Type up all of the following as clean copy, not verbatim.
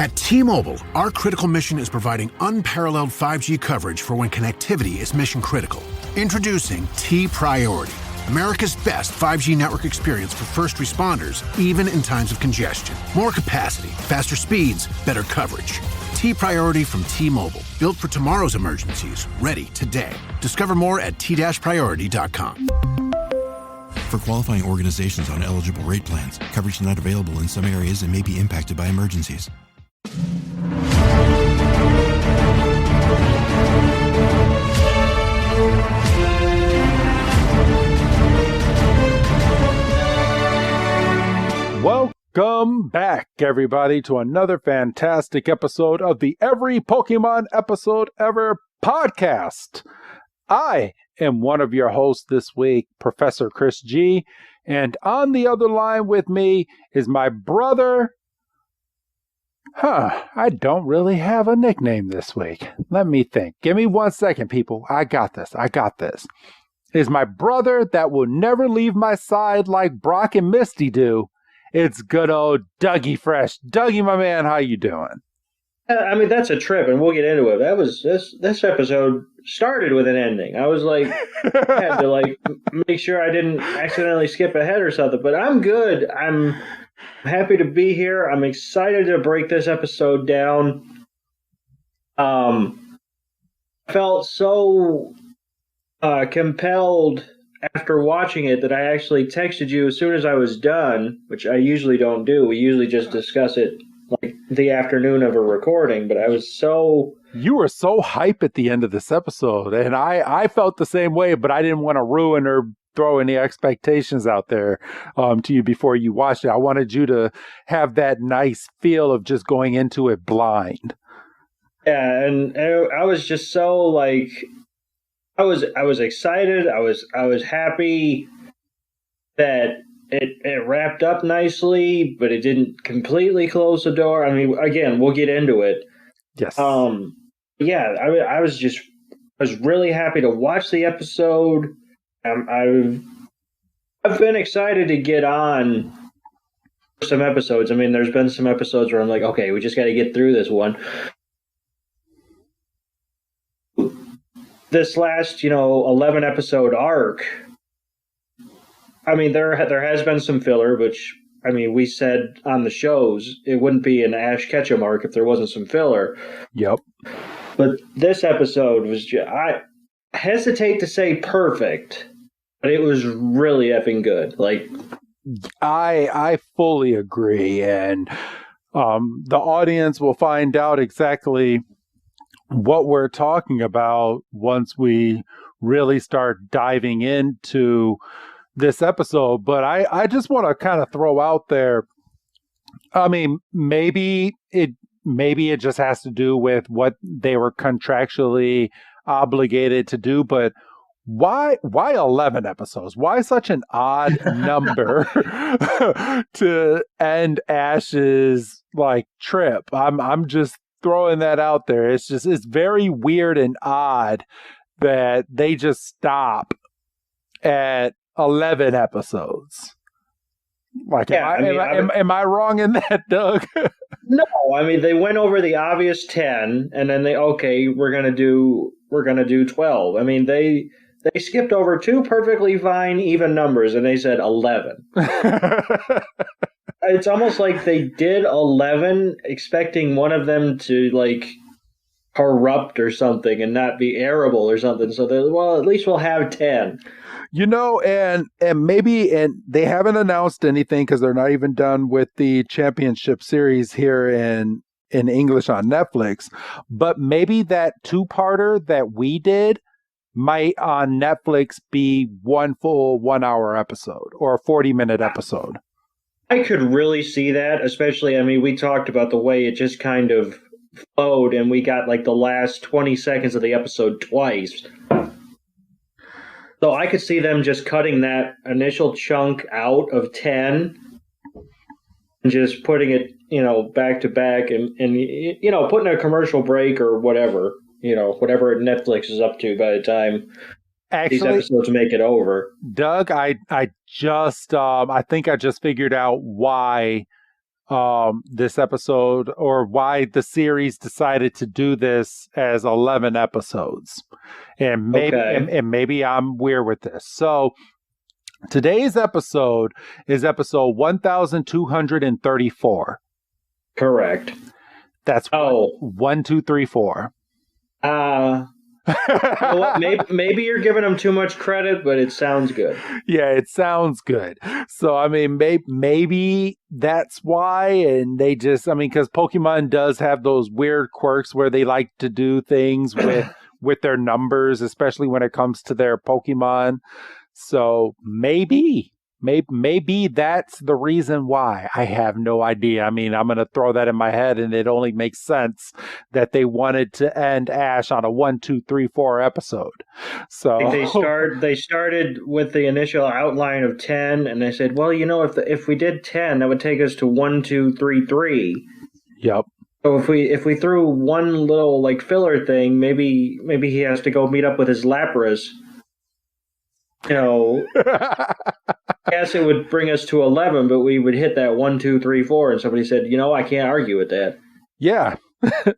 At T-Mobile, our critical mission is providing unparalleled 5G coverage for when connectivity is mission critical. Introducing T-Priority, America's best 5G network experience for first responders, even in times of congestion. More capacity, faster speeds, better coverage. T-Priority from T-Mobile, built for tomorrow's emergencies, ready today. Discover more at t-priority.com. For qualifying organizations on eligible rate plans, coverage not available in some areas and may be impacted by emergencies. Welcome back, everybody, to another fantastic episode of the Every Pokemon Episode Ever podcast. I am one of your hosts this week, Professor Chris G, and on the other line with me is my brother. I don't really have a nickname this week. Let me think. Give me 1 second, people. I got this. Is my brother that will never leave my side like Brock and Misty do. It's good old Dougie Fresh. Dougie, my man, how you doing? I mean, that's a trip, and we'll get into it. That was this episode started with an ending. I was like, I had to like make sure I didn't accidentally skip ahead or something. But I'm good. I'm happy to be here. I'm excited to break this episode down. Felt so compelled after watching it that I actually texted you as soon as I was done, which I usually don't do. We usually just discuss it like the afternoon of a recording, but I was so... You were so hype at the end of this episode, and I felt the same way, but I didn't want to ruin or throw any expectations out there to you before you watched it. I wanted you to have that nice feel of just going into it blind. Yeah, and I was just so like... I was excited. I was happy that it wrapped up nicely, but it didn't completely close the door. I mean, again, we'll get into it. Yes. Yeah, I was really happy to watch the episode. I've been excited to get on some episodes. I mean, there's been some episodes where I'm like, okay, we just got to get through this one. This last, 11 episode arc, I mean, there has been some filler, which, I mean, we said on the shows it wouldn't be an Ash Ketchum arc if there wasn't some filler. Yep. But this episode was I hesitate to say perfect, but it was really effing good. Like, I fully agree, and the audience will find out exactly what we're talking about once we really start diving into this episode. But I just want to kind of throw out there, I mean, maybe it just has to do with what they were contractually obligated to do, but why 11 episodes? Why such an odd number to end Ash's like trip? I'm just throwing that out there. It's very weird and odd that they just stop at 11 episodes. Like, yeah, am I wrong in that, Doug? No, I mean, they went over the obvious 10, and then we're gonna do 12. I mean, they skipped over two perfectly fine even numbers, and they said 11. It's almost like they did 11 expecting one of them to, like, corrupt or something and not be airable or something. So at least we'll have 10. And they haven't announced anything because they're not even done with the championship series here in English on Netflix. But maybe that two-parter that we did might on Netflix be one full 1 hour episode or a 40-minute episode. I could really see that, especially, I mean, we talked about the way it just kind of flowed, and we got like the last 20 seconds of the episode twice. So I could see them just cutting that initial chunk out of 10 and just putting it, back to back and putting a commercial break or whatever, whatever Netflix is up to by the time these episodes make it over. Doug, I think I just figured out why this episode, or why the series decided to do this as 11 episodes. And maybe, and maybe I'm weird with this. So today's episode is episode 1234. Correct. That's 1, 2, 3, 4. You know what? Maybe you're giving them too much credit, but it sounds good. Yeah, it sounds good. So, I mean, maybe that's why. And they just, I mean, because Pokemon does have those weird quirks where they like to do things with their numbers, especially when it comes to their Pokemon. So maybe that's the reason why. I have no idea. I mean, I'm going to throw that in my head, and it only makes sense that they wanted to end Ash on a 1, 2, 3, 4 episode. So they started with the initial outline of 10, and they said, well, you know, if we did 10, that would take us to 1, 2, 3, 3. Yep. So if we threw one little like filler thing, maybe he has to go meet up with his Lapras. You know, I guess it would bring us to 11, but we would hit that 1, 2, 3, 4, and somebody said, you know, I can't argue with that. Yeah.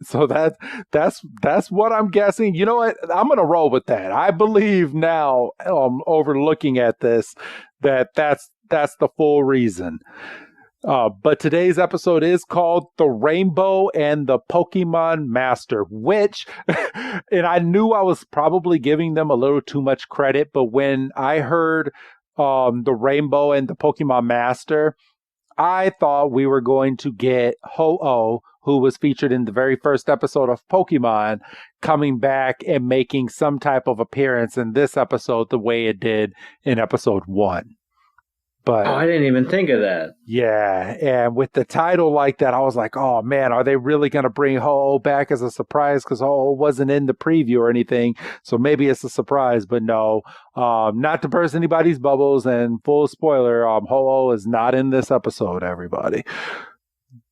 So that's what I'm guessing. You know what? I'm going to roll with that. I believe now, overlooking at this, that's the full reason. But today's episode is called The Rainbow and the Pokemon Master, which, and I knew I was probably giving them a little too much credit, but when I heard The Rainbow and the Pokemon Master, I thought we were going to get Ho-Oh, who was featured in the very first episode of Pokemon, coming back and making some type of appearance in this episode the way it did in episode 1. But I didn't even think of that. Yeah, and with the title like that, I was like, oh man, are they really going to bring Ho-Oh back as a surprise? Because Ho-Oh wasn't in the preview or anything, so maybe it's a surprise, but no. Not to burst anybody's bubbles, and full spoiler, Ho-Oh is not in this episode, everybody.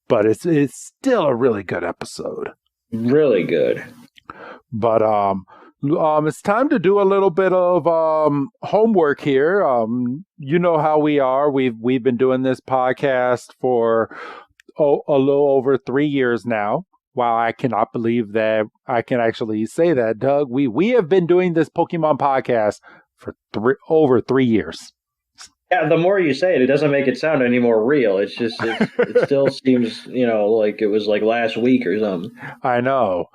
But it's still a really good episode. Really good. But it's time to do a little bit of homework here. You know how we are. We've been doing this podcast for a little over 3 years now. Wow, I cannot believe that I can actually say that, Doug. We have been doing this Pokemon podcast for over 3 years. Yeah, the more you say it, it doesn't make it sound any more real. It's just it still seems, you know, like it was like last week or something. I know.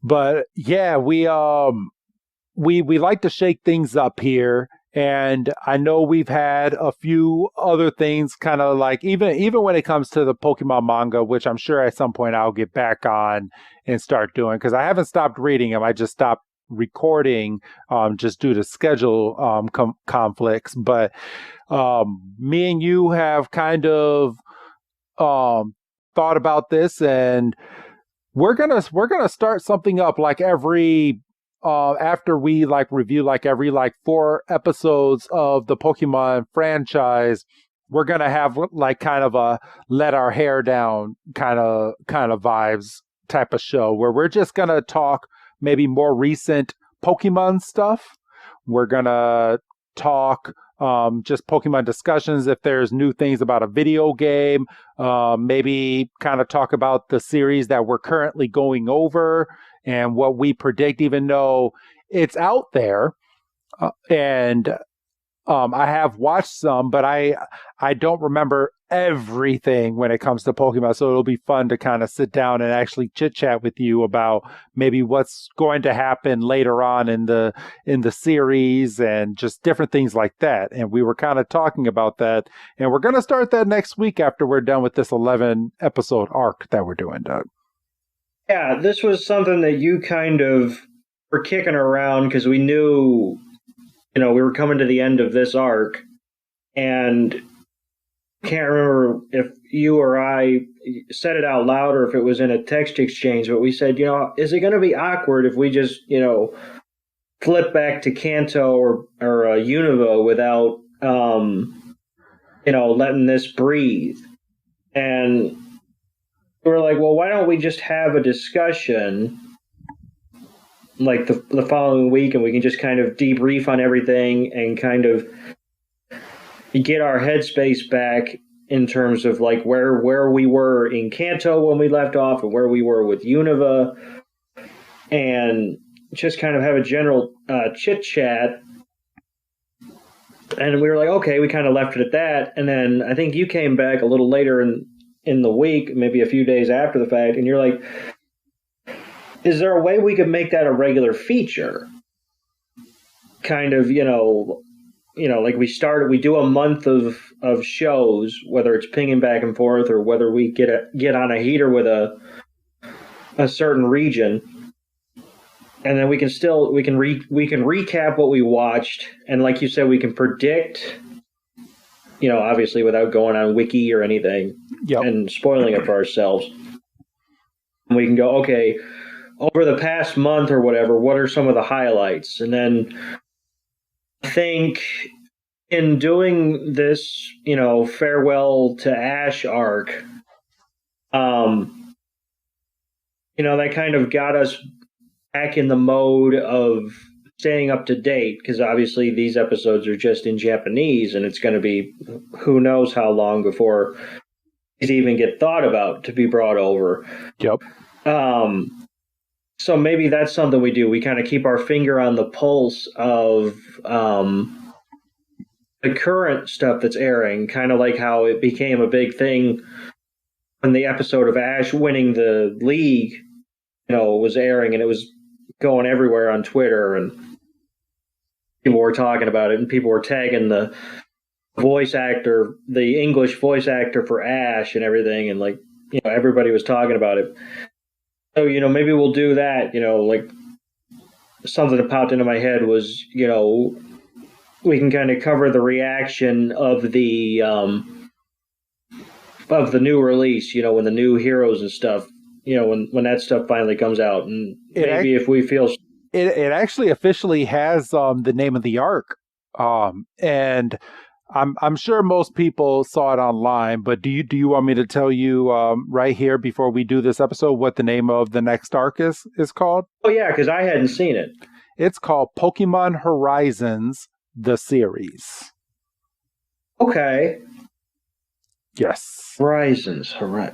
But yeah, we like to shake things up here, and I know we've had a few other things kind of like even when it comes to the Pokemon manga, which I'm sure at some point I'll get back on and start doing, because I haven't stopped reading them. I just stopped recording just due to schedule conflicts. But me and you have kind of thought about this, and we're gonna start something up like every after we like review like every like 4 episodes of the Pokemon franchise. We're gonna have like kind of a let our hair down kind of vibes type of show where we're just gonna talk maybe more recent Pokemon stuff. We're gonna talk just Pokemon discussions if there's new things about a video game, maybe kind of talk about the series that we're currently going over and what we predict, even though it's out there. And I have watched some, but I don't remember everything when it comes to Pokemon. So it'll be fun to kind of sit down and actually chit chat with you about maybe what's going to happen later on in the series and just different things like that. And we were kind of talking about that, and we're going to start that next week after we're done with this 11 episode arc that we're doing, Doug. Yeah, this was something that you kind of were kicking around because we knew, you know, we were coming to the end of this arc, and can't remember if you or I said it out loud or if it was in a text exchange, but we said, you know, is it going to be awkward if we just, you know, flip back to Kanto or Unova without, you know, letting this breathe? And we were like, well, why don't we just have a discussion like the following week, and we can just kind of debrief on everything and kind of get our headspace back in terms of like where we were in Kanto when we left off and where we were with Unova, and just kind of have a general chit chat. And we were like, okay, we kind of left it at that. And then I think you came back a little later in the week, maybe a few days after the fact, and you're like, is there a way we could make that a regular feature? Kind of, like we do a month of shows, whether it's pinging back and forth or whether we get on a heater with a certain region. And then we can recap what we watched, and like you said, we can predict, obviously without going on Wiki or anything, and spoiling it for ourselves. And we can go, okay, over the past month or whatever, what are some of the highlights? And then I think in doing this, farewell to Ash arc, that kind of got us back in the mode of staying up to date, because obviously these episodes are just in Japanese, and it's going to be who knows how long before these even get thought about to be brought over. Yep. So maybe that's something we do. We kind of keep our finger on the pulse of the current stuff that's airing, kind of like how it became a big thing when the episode of Ash winning the league, was airing, and it was going everywhere on Twitter, and people were talking about it, and people were tagging the English voice actor for Ash and everything, and everybody was talking about it. So, maybe we'll do that, like something that popped into my head was, we can kind of cover the reaction of the new release, when the new heroes and stuff, when that stuff finally comes out, and if we feel it actually officially has the name of the arc, and I'm sure most people saw it online, but do you want me to tell you right here before we do this episode what the name of the next arc is called? Oh yeah, because I hadn't seen it. It's called Pokémon Horizons, the series. Okay. Yes. Horizons. Why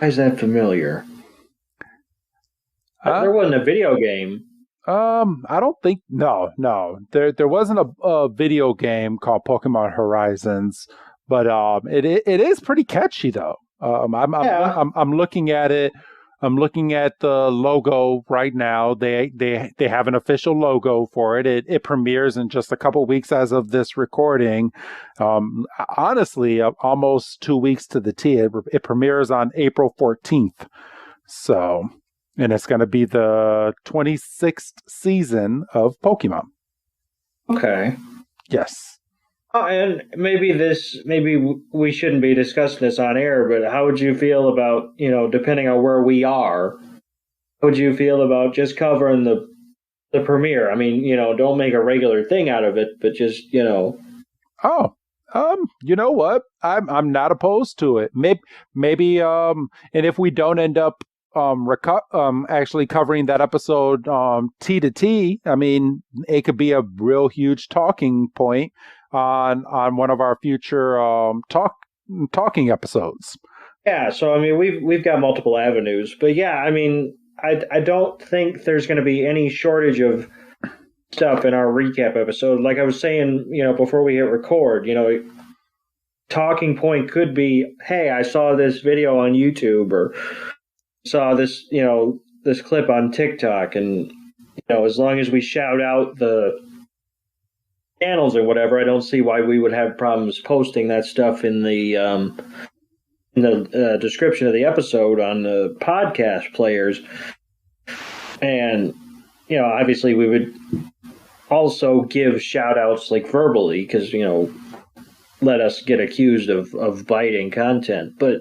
is that familiar? There wasn't a video game. I don't think no. There wasn't a video game called Pokémon Horizons, but it is pretty catchy though. I'm looking at it. I'm looking at the logo right now. They have an official logo for it. It premieres in just a couple weeks as of this recording. Honestly, almost 2 weeks to the T. It premieres on April 14th. So, and it's going to be the 26th season of Pokemon. Okay. Yes. And maybe we shouldn't be discussing this on air, but how would you feel about, depending on where we are, how would you feel about just covering the premiere? I mean, don't make a regular thing out of it, but just, Oh, you know what? I'm not opposed to it. Maybe and if we don't end up actually covering that episode T to T, I mean, it could be a real huge talking point on one of our future talking episodes. Yeah, so I mean we've got multiple avenues, but yeah, I mean I don't think there's going to be any shortage of stuff in our recap episode. Like I was saying, before we hit record, talking point could be, hey, I saw this video on YouTube, or saw this, this clip on TikTok, and as long as we shout out the channels or whatever, I don't see why we would have problems posting that stuff in the description of the episode on the podcast players. And obviously we would also give shout outs like verbally, because let us get accused of biting content, but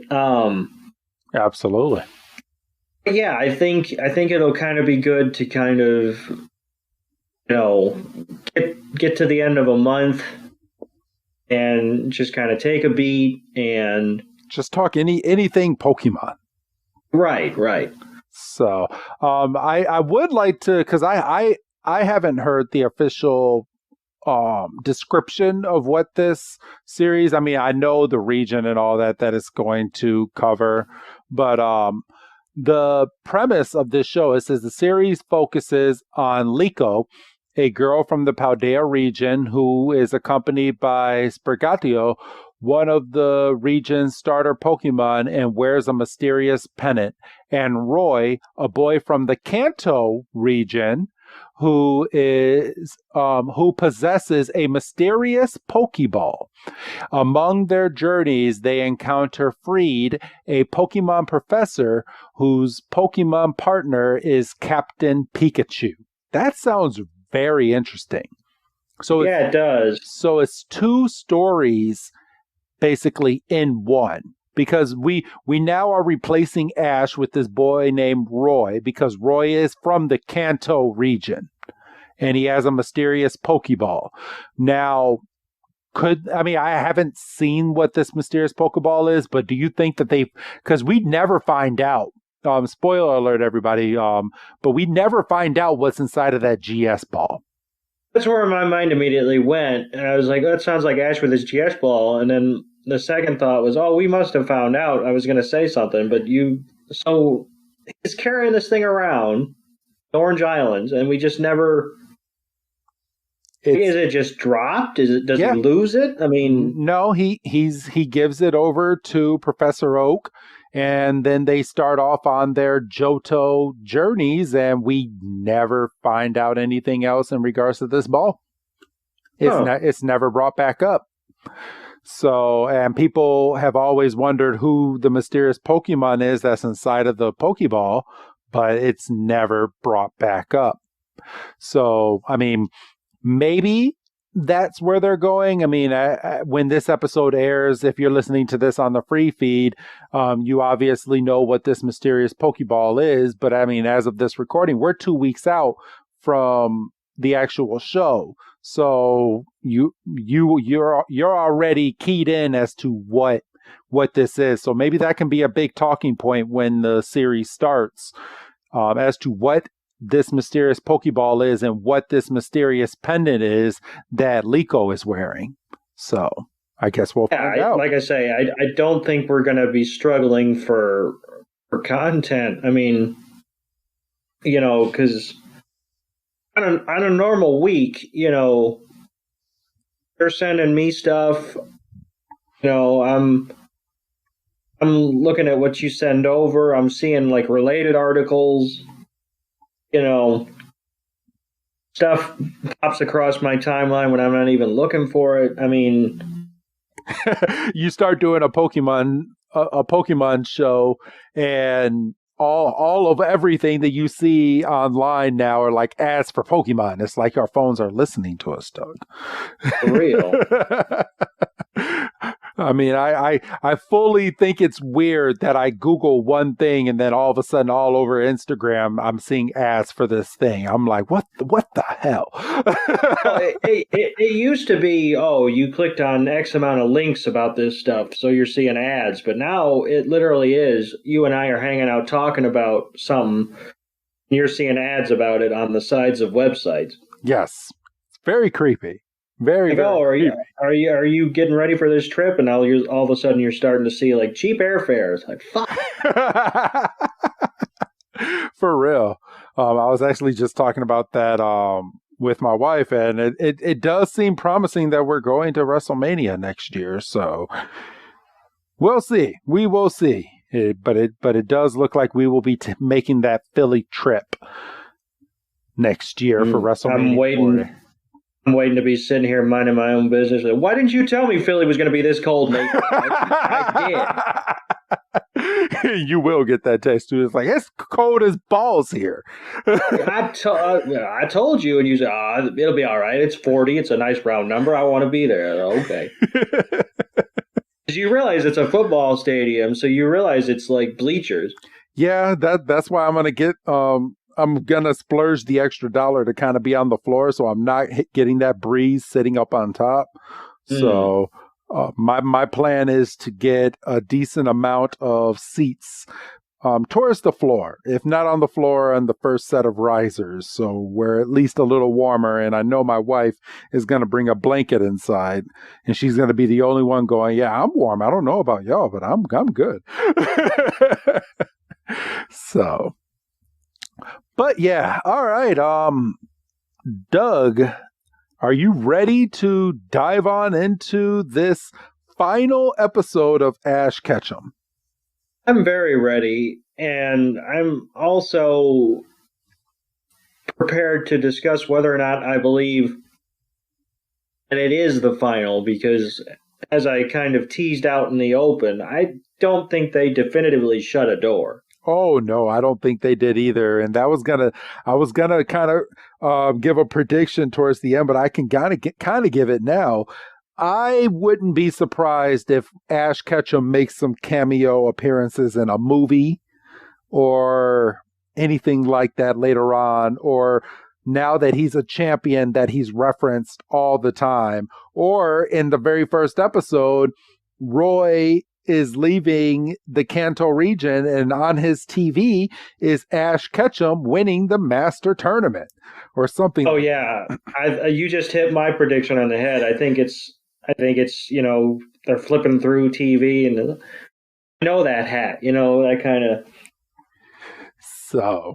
absolutely. Yeah, I think it'll kind of be good to kind of get to the end of a month and just kind of take a beat and just talk anything Pokemon. Right. So I would like to, because I haven't heard the official description of what this series, I mean, I know the region and all that it's going to cover, but the premise of this show, it says the series focuses on Liko, a girl from the Paldea region who is accompanied by Sprigatito, one of the region's starter Pokemon, and wears a mysterious pendant, and Roy, a boy from the Kanto region, who possesses a mysterious Pokeball. Among their journeys, they encounter Freed, a Pokemon professor whose Pokemon partner is Captain Pikachu. That sounds very interesting. So yeah, it does. So it's two stories basically in one, because we now are replacing Ash with this boy named Roy, because Roy is from the Kanto region and he has a mysterious Pokeball. Now, I haven't seen what this mysterious Pokeball is, but do you think that because we never find out, spoiler alert everybody, but we never find out what's inside of that GS ball. That's where my mind immediately went, and I was like, that sounds like Ash with his GS ball, and then the second thought was, we must have found out. I was going to say something, but so he's carrying this thing around Orange Islands, and we just never. Is it just dropped? Does he lose it? I mean, no. He gives it over to Professor Oak, and then they start off on their Johto journeys, and we never find out anything else in regards to this ball. It's never brought back up. So, and people have always wondered who the mysterious Pokemon is that's inside of the Pokeball, but it's never brought back up. So, I mean, maybe that's where they're going. I mean, when this episode airs, if you're listening to this on the free feed, you obviously know what this mysterious Pokeball is. But I mean, as of this recording, we're 2 weeks out from the actual show. So you're already keyed in as to what this is. So maybe that can be a big talking point when the series starts, as to what this mysterious Pokeball is and what this mysterious pendant is that Liko is wearing. So I guess we'll find out. Like I say, I don't think we're going to be struggling for content. I mean, because on a normal week, they're sending me stuff. I'm looking at what you send over. I'm seeing like related articles. Stuff pops across my timeline when I'm not even looking for it. I mean, you start doing a Pokemon show, and all of everything that you see online now are like ads for Pokemon. It's like our phones are listening to us, Doug. For real. I mean, I fully think it's weird that I Google one thing and then all of a sudden all over Instagram I'm seeing ads for this thing. I'm like, what the hell? It used to be, you clicked on X amount of links about this stuff, so you're seeing ads. But now it literally is, you and I are hanging out talking about something, and you're seeing ads about it on the sides of websites. Yes. It's very creepy. Very, are you getting ready for this trip? And now all of a sudden you're starting to see like cheap airfares. Like, fuck. For real. I was actually just talking about that with my wife, and it does seem promising that we're going to WrestleMania next year. So we'll see. We will see. But it does look like we will be making that Philly trip next year for WrestleMania. I'm waiting to be sitting here minding my own business. Why didn't you tell me Philly was going to be this cold, Nate? I did. You will get that text too. It's like, it's cold as balls here. I told you, and you said, it'll be all right. It's 40. It's a nice round number. I want to be there. Okay. Because you realize it's a football stadium, so you realize it's like bleachers. Yeah, that's why I'm going to get... I'm going to splurge the extra $1 to kind of be on the floor, so I'm not getting that breeze sitting up on top. So my plan is to get a decent amount of seats towards the floor, if not on the floor, on the first set of risers. So we're at least a little warmer. And I know my wife is going to bring a blanket inside, and she's going to be the only one going, yeah, I'm warm. I don't know about y'all, but I'm good. So, but yeah. All right. Doug, are you ready to dive on into this final episode of Ash Ketchum? I'm very ready, and I'm also prepared to discuss whether or not I believe that it is the final, because as I kind of teased out in the open, I don't think they definitively shut a door. Oh no, I don't think they did either. And I was gonna kind of give a prediction towards the end, but I can kind of give it now. I wouldn't be surprised if Ash Ketchum makes some cameo appearances in a movie or anything like that later on, or now that he's a champion that he's referenced all the time, or in the very first episode, Roy is leaving the Kanto region and on his TV is Ash Ketchum winning the Master Tournament or something. Oh yeah, you just hit my prediction on the head. I think it's they're flipping through TV and that hat, that kind of.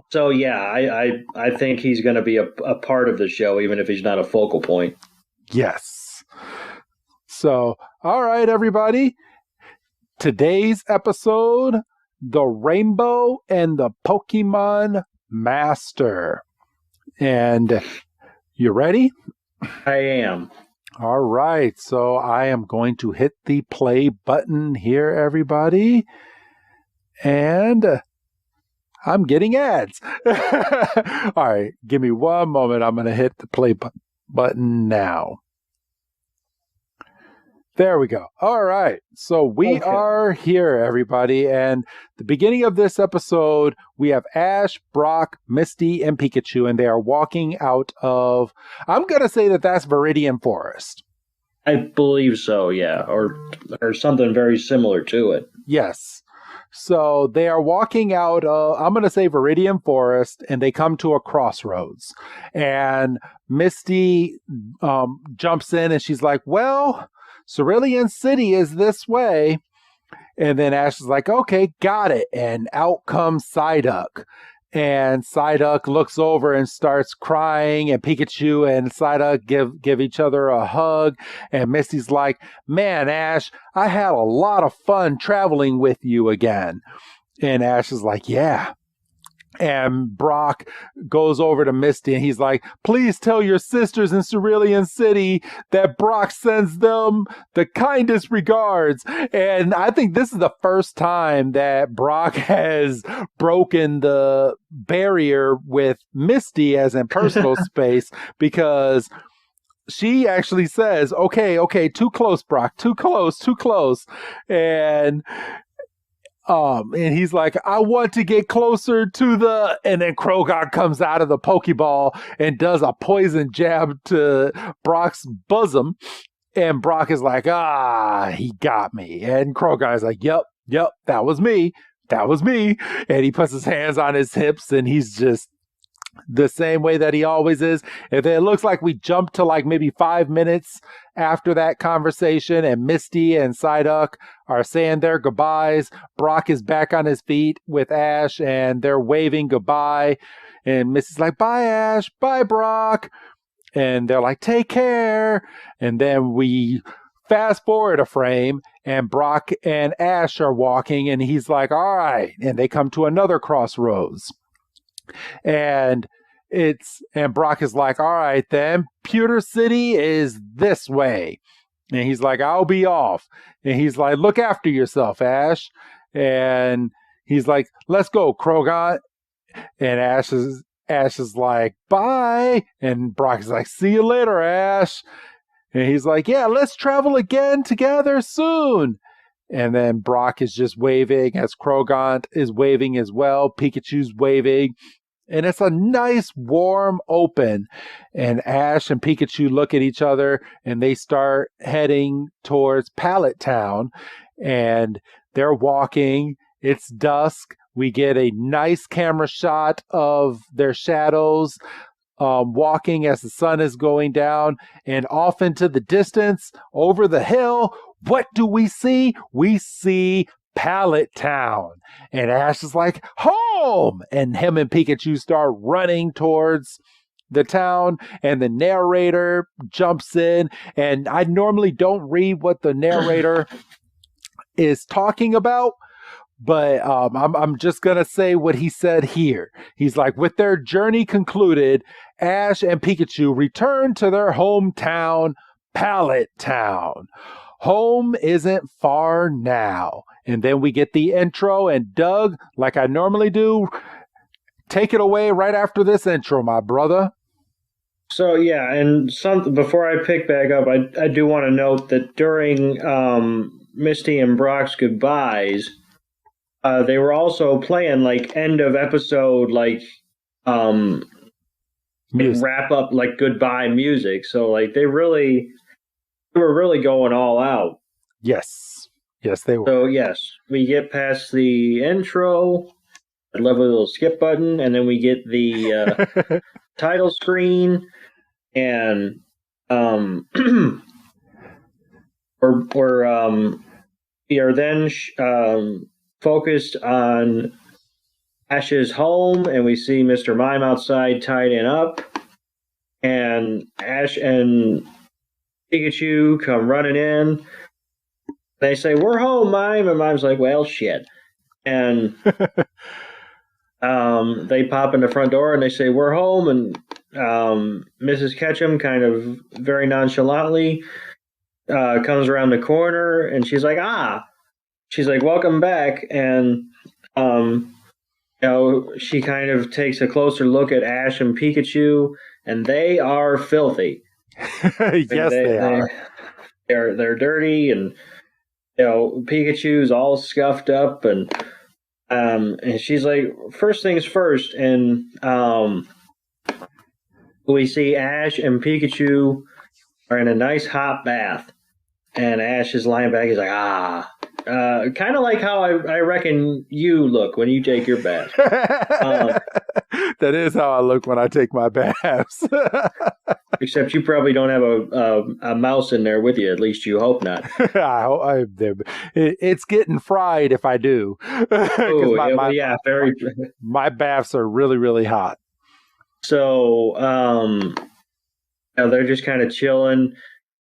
So yeah, I think he's going to be a part of the show, even if he's not a focal point. Yes. So, all right, everybody. Today's episode, The Rainbow and the Pokemon Master. And you ready? I am. All right. So I am going to hit the play button here, everybody. And I'm getting ads. All right. Give me one moment. I'm going to hit the play button now. There we go. All right. So we are here, everybody. And the beginning of this episode, we have Ash, Brock, Misty, and Pikachu, and they are walking out of, I'm going to say that that's Viridian Forest. I believe so, yeah. Or something very similar to it. Yes. So they are walking out, I'm going to say Viridian Forest, and they come to a crossroads. And Misty jumps in, and she's like, well, Cerulean City is this way. And then Ash is like, okay, got it. And out comes Psyduck. And Psyduck looks over and starts crying. And Pikachu and Psyduck give each other a hug. And Misty's like, man, Ash, I had a lot of fun traveling with you again. And Ash is like, yeah. And Brock goes over to Misty and he's like, please tell your sisters in Cerulean City that Brock sends them the kindest regards. And I think this is the first time that Brock has broken the barrier with Misty as in personal space, because she actually says, okay, too close, Brock, too close. And he's like, I want to get closer to and then Krogon comes out of the Pokeball and does a poison jab to Brock's bosom. And Brock is like, he got me. And Krogon is like, yep, that was me. And he puts his hands on his hips and he's just the same way that he always is. If it looks like we jumped to like maybe 5 minutes after that conversation and Misty and Psyduck are saying their goodbyes. Brock is back on his feet with Ash and they're waving goodbye. And Misty's like, bye, Ash. Bye, Brock. And they're like, take care. And then we fast forward a frame and Brock and Ash are walking and he's like, all right. And they come to another crossroads. And Brock is like, all right, then Pewter City is this way. And he's like, I'll be off. And he's like, look after yourself, Ash. And he's like, let's go, Krogon. And Ash is like, bye. And Brock is like, see you later, Ash. And he's like, yeah, let's travel again together soon. And then Brock is just waving as Krogon is waving as well. Pikachu's waving. And it's a nice warm open. And Ash and Pikachu look at each other and they start heading towards Pallet Town. And they're walking. It's dusk. We get a nice camera shot of their shadows walking as the sun is going down, and off into the distance, over the hill, what do we see? We see Pallet Town. And Ash is like, home! And him and Pikachu start running towards the town, and the narrator jumps in. And I normally don't read what the narrator is talking about, but I'm just going to say what he said here. He's like, with their journey concluded, Ash and Pikachu return to their hometown, Pallet Town. Home isn't far now. And then we get the intro, and Doug, like I normally do, take it away right after this intro, my brother. So, yeah, and before I pick back up, I do want to note that during Misty and Brock's goodbyes, they were also playing like end of episode, like wrap up, like goodbye music. So like they were really going all out. Yes, they were. So yes, we get past the intro, I love a little skip button, and then we get the title screen, and we are then focused on Ash's home, and we see Mr. Mime outside tidying up, and Ash and Pikachu come running in. They say, "We're home, Mime," and Mime's like, "Well, shit." And they pop in the front door and they say, "We're home," and Mrs. Ketchum kind of very nonchalantly comes around the corner, and she's like, she's like, "Welcome back," and she kind of takes a closer look at Ash and Pikachu, and they are filthy. Yes, they are. They're dirty, and Pikachu's all scuffed up, and she's like, first things first, and we see Ash and Pikachu are in a nice hot bath, and Ash is lying back. He's like, kind of like how I reckon you look when you take your bath. That is how I look when I take my baths. Except you probably don't have a mouse in there with you. At least you hope not. It's getting fried if I do. My baths are really, really hot. So they're just kind of chilling,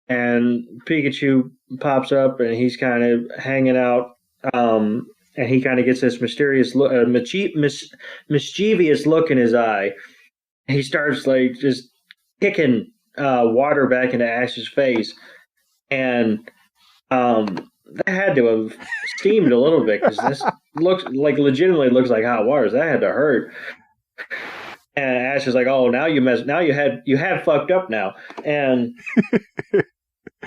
and Pikachu pops up, and he's kind of hanging out, and he kind of gets this mysterious look, mischievous look in his eye. He starts like just kicking water back into Ash's face, and that had to have steamed a little bit, because this legitimately looks like hot water. So that had to hurt. And Ash is like, "Oh, now you have fucked up now," and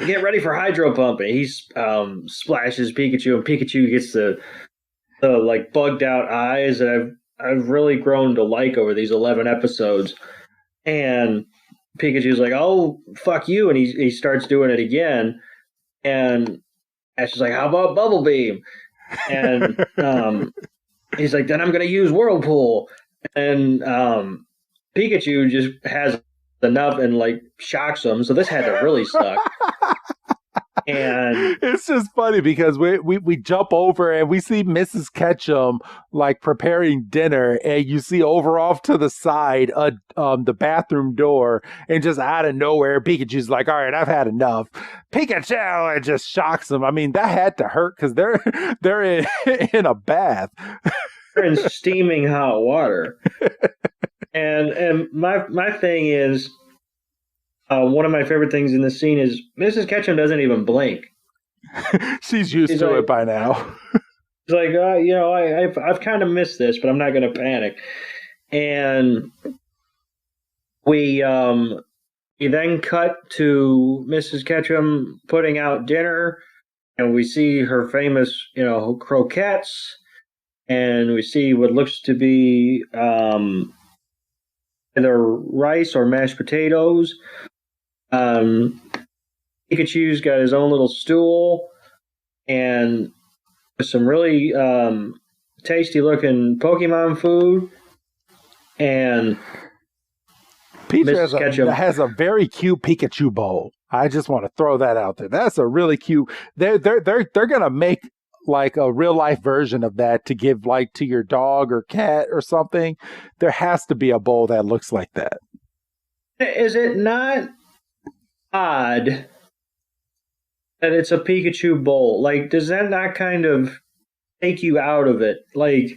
get ready for hydro pump. And he splashes Pikachu, and Pikachu gets the like bugged out eyes that I've really grown to like over these 11 episodes. And Pikachu's like, "Oh, fuck you," and he starts doing it again. And Ash is like, "How about Bubble Beam?" And he's like, "Then I'm gonna use Whirlpool." And Pikachu just has enough and like shocks him. So this had to really suck. And it's just funny because we jump over and we see Mrs. Ketchum like preparing dinner, and you see over off to the side the bathroom door, and just out of nowhere Pikachu's like, "All right, I've had enough." Pikachu, and just shocks him. I mean, that had to hurt because they're in a bath. They're in steaming hot water. And my thing is, one of my favorite things in this scene is Mrs. Ketchum doesn't even blink. She's used to it by now. She's like, I've kind of missed this, but I'm not going to panic. And we then cut to Mrs. Ketchum putting out dinner, and we see her famous, croquettes, and we see what looks to be either rice or mashed potatoes. Pikachu's got his own little stool, and with some really tasty looking Pokemon food, and Peach Mrs. Ketchum has a very cute Pikachu bowl. I just want to throw that out there. That's a really cute. They're gonna make like a real life version of that to give like to your dog or cat or something. There has to be a bowl that looks like that. Is it not odd that it's a Pikachu bowl? Like, does that not kind of take you out of it? Like,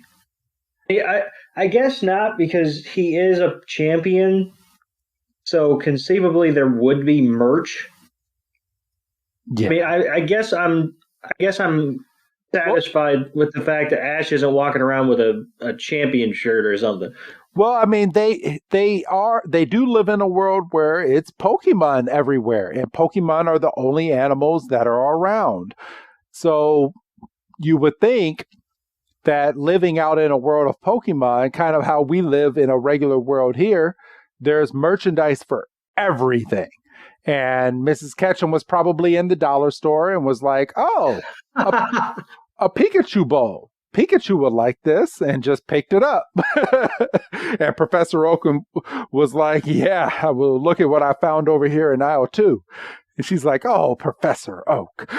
I guess not, because he is a champion. So conceivably there would be merch. Yeah. I mean, I guess I'm satisfied with the fact that Ash isn't walking around with a champion shirt or something. Well, I mean, they do live in a world where it's Pokemon everywhere, and Pokemon are the only animals that are around. So you would think that living out in a world of Pokemon, kind of how we live in a regular world here, there's merchandise for everything. And Mrs. Ketchum was probably in the dollar store and was like, oh, a Pikachu bowl. Pikachu would like this, and just picked it up. And Professor Oak was like, yeah, well, look at what I found over here in aisle 2. And she's like, oh, Professor Oak. Cut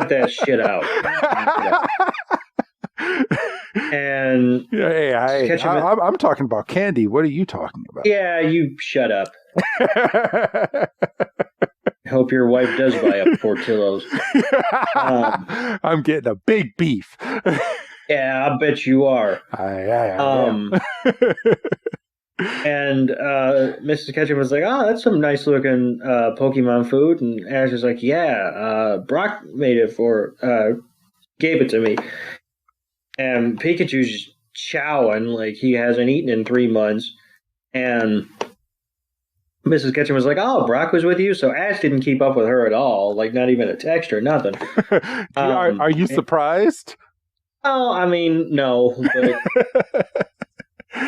that shit out. And hey, I'm talking about candy. What are you talking about? Yeah, you shut up. I hope your wife does buy up Portillo's. I'm getting a big beef. Yeah, I bet you are. I And Mrs. Ketchum was like, oh, that's some nice looking Pokemon food. And Ash was like, yeah, Brock made it gave it to me. And Pikachu's chowing like he hasn't eaten in 3 months. And Mrs. Ketchum was like, oh, Brock was with you? So Ash didn't keep up with her at all, like not even a text or nothing. Are you surprised? Oh, I mean, no. But,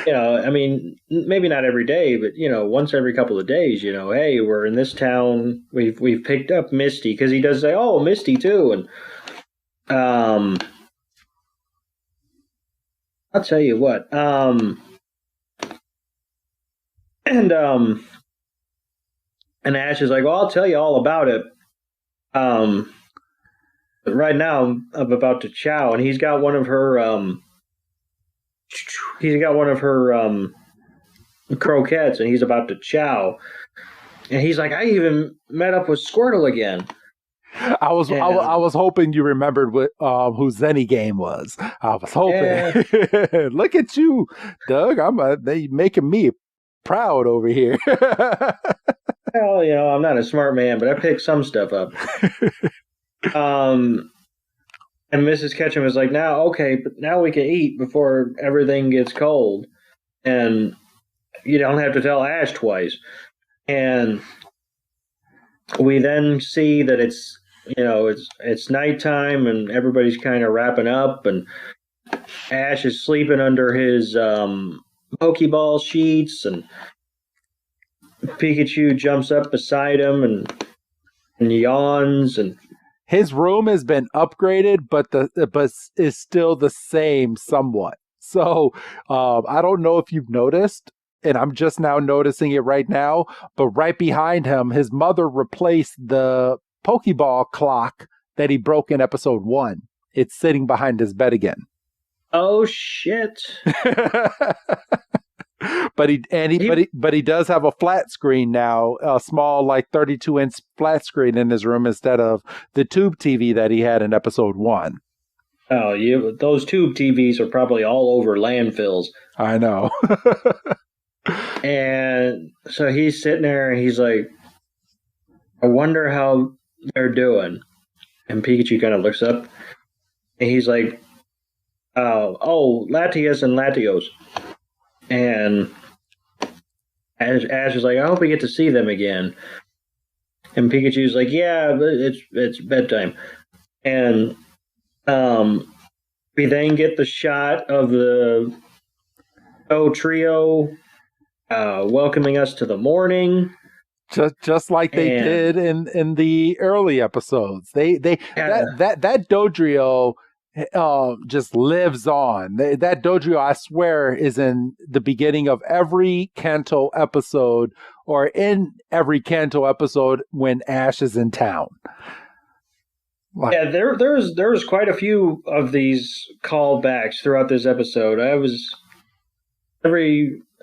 I mean, maybe not every day, but, once every couple of days, hey, we're in this town. We've picked up Misty, because he does say, oh, Misty too. And I'll tell you what. And Ash is like, well, I'll tell you all about it. But right now I'm about to chow, and he's got one of her croquettes, and he's about to chow. And he's like, I even met up with Squirtle again. I was hoping you remembered what who Zenny Game was. I was hoping. Yeah. Look at you, Doug. They making me proud over here. Well, I'm not a smart man, but I picked some stuff up. And Mrs. Ketchum was like, but now we can eat before everything gets cold. And you don't have to tell Ash twice. And we then see that it's nighttime and everybody's kind of wrapping up, and Ash is sleeping under his Pokeball sheets, and Pikachu jumps up beside him and yawns, and his room has been upgraded, but is still the same somewhat. So I don't know if you've noticed, and I'm just now noticing it right now, but right behind him, his mother replaced the Pokeball clock that he broke in episode 1. It's sitting behind his bed again. Oh shit. But he does have a flat screen now, a small, like 32-inch flat screen in his room instead of the tube TV that he had in episode 1. Oh, those tube TVs are probably all over landfills. I know. And so he's sitting there and he's like, I wonder how they're doing. And Pikachu kind of looks up and he's like, Latias and Latios. And Ash is like, I hope we get to see them again. And Pikachu's like, yeah, but it's bedtime. And we then get the shot of the trio welcoming us to the morning. Just like they did in the early episodes. That Dodrio just lives on. That dojo, I swear, is in the beginning of every Kanto episode, or in every Kanto episode when Ash is in town. Yeah, there's quite a few of these callbacks throughout this episode.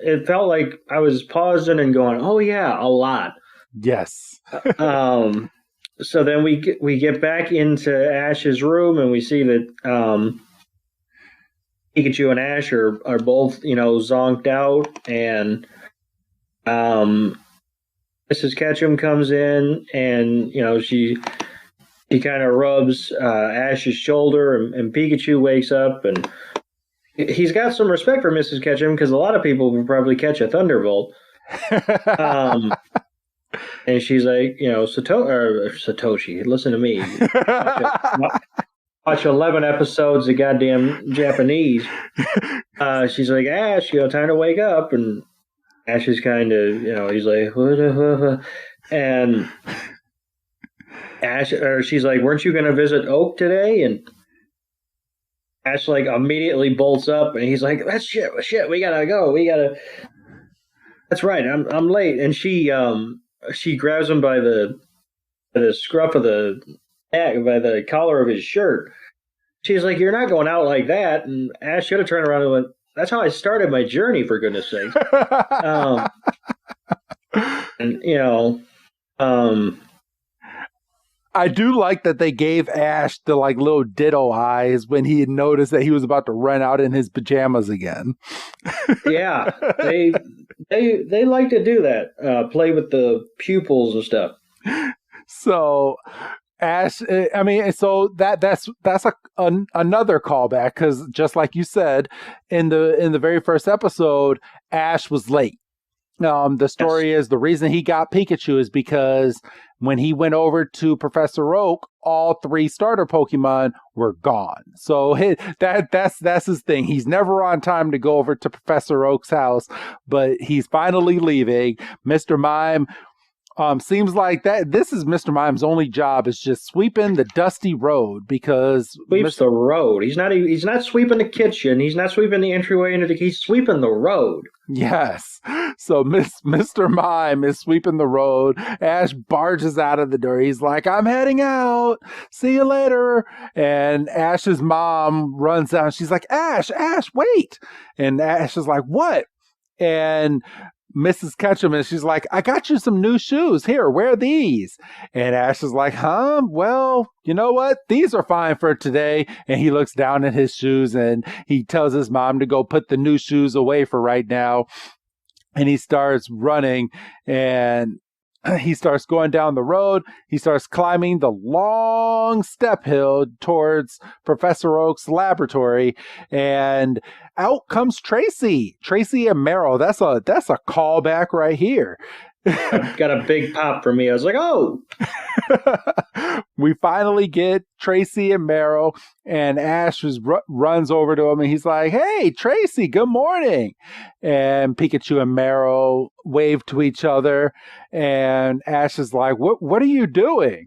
It felt like I was pausing and going, "Oh yeah, a lot." Yes. So then we get back into Ash's room and we see that Pikachu and Ash are both, zonked out, and Mrs. Ketchum comes in, and she kind of rubs Ash's shoulder, and Pikachu wakes up, and he's got some respect for Mrs. Ketchum because a lot of people would probably catch a Thunderbolt. And she's like, Satoshi, listen to me. Watch 11 episodes of goddamn Japanese. She's like, Ash, time to wake up. And Ash is kind of, he's like, and she's like, weren't you going to visit Oak today? And Ash like immediately bolts up, and he's like, that's shit, we gotta go. That's right, I'm late. And she grabs him by the scruff of the neck, by the collar of his shirt. She's like, you're not going out like that. And Ash should have turned around and went, that's how I started my journey, for goodness sake. I do like that they gave Ash the little ditto eyes when he had noticed that he was about to run out in his pajamas again. Yeah, they like to do that, play with the pupils and stuff. So Ash, so that's another callback, because just like you said in the very first episode, Ash was late. The story is the reason he got Pikachu is because when he went over to Professor Oak, all 3 starter Pokemon were gone. So that's his thing. He's never on time to go over to Professor Oak's house, but he's finally leaving. Mr. Mime seems like this is Mr. Mime's only job, is just sweeping the dusty road, because sweeps the road. He's not sweeping the kitchen. He's not sweeping the entryway into he's sweeping the road. Yes. So Mr. Mime is sweeping the road. Ash barges out of the door. He's like, I'm heading out. See you later. And Ash's mom runs down. She's like, Ash, wait. And Ash is like, what? And Mrs. Ketchum, and she's like, I got you some new shoes. Here, wear these. And Ash is like, well, you know what? These are fine for today. And he looks down at his shoes and he tells his mom to go put the new shoes away for right now. And he starts running, and he starts going down the road. He starts climbing the long step hill towards Professor Oak's laboratory, and out comes Tracy and Meryl. That's a callback right here. Got a big pop for me. I was like, oh. We finally get Tracy and Meryl, and Ash runs over to him, and he's like, hey, Tracy, good morning. And Pikachu and Meryl wave to each other, and Ash is like, what are you doing?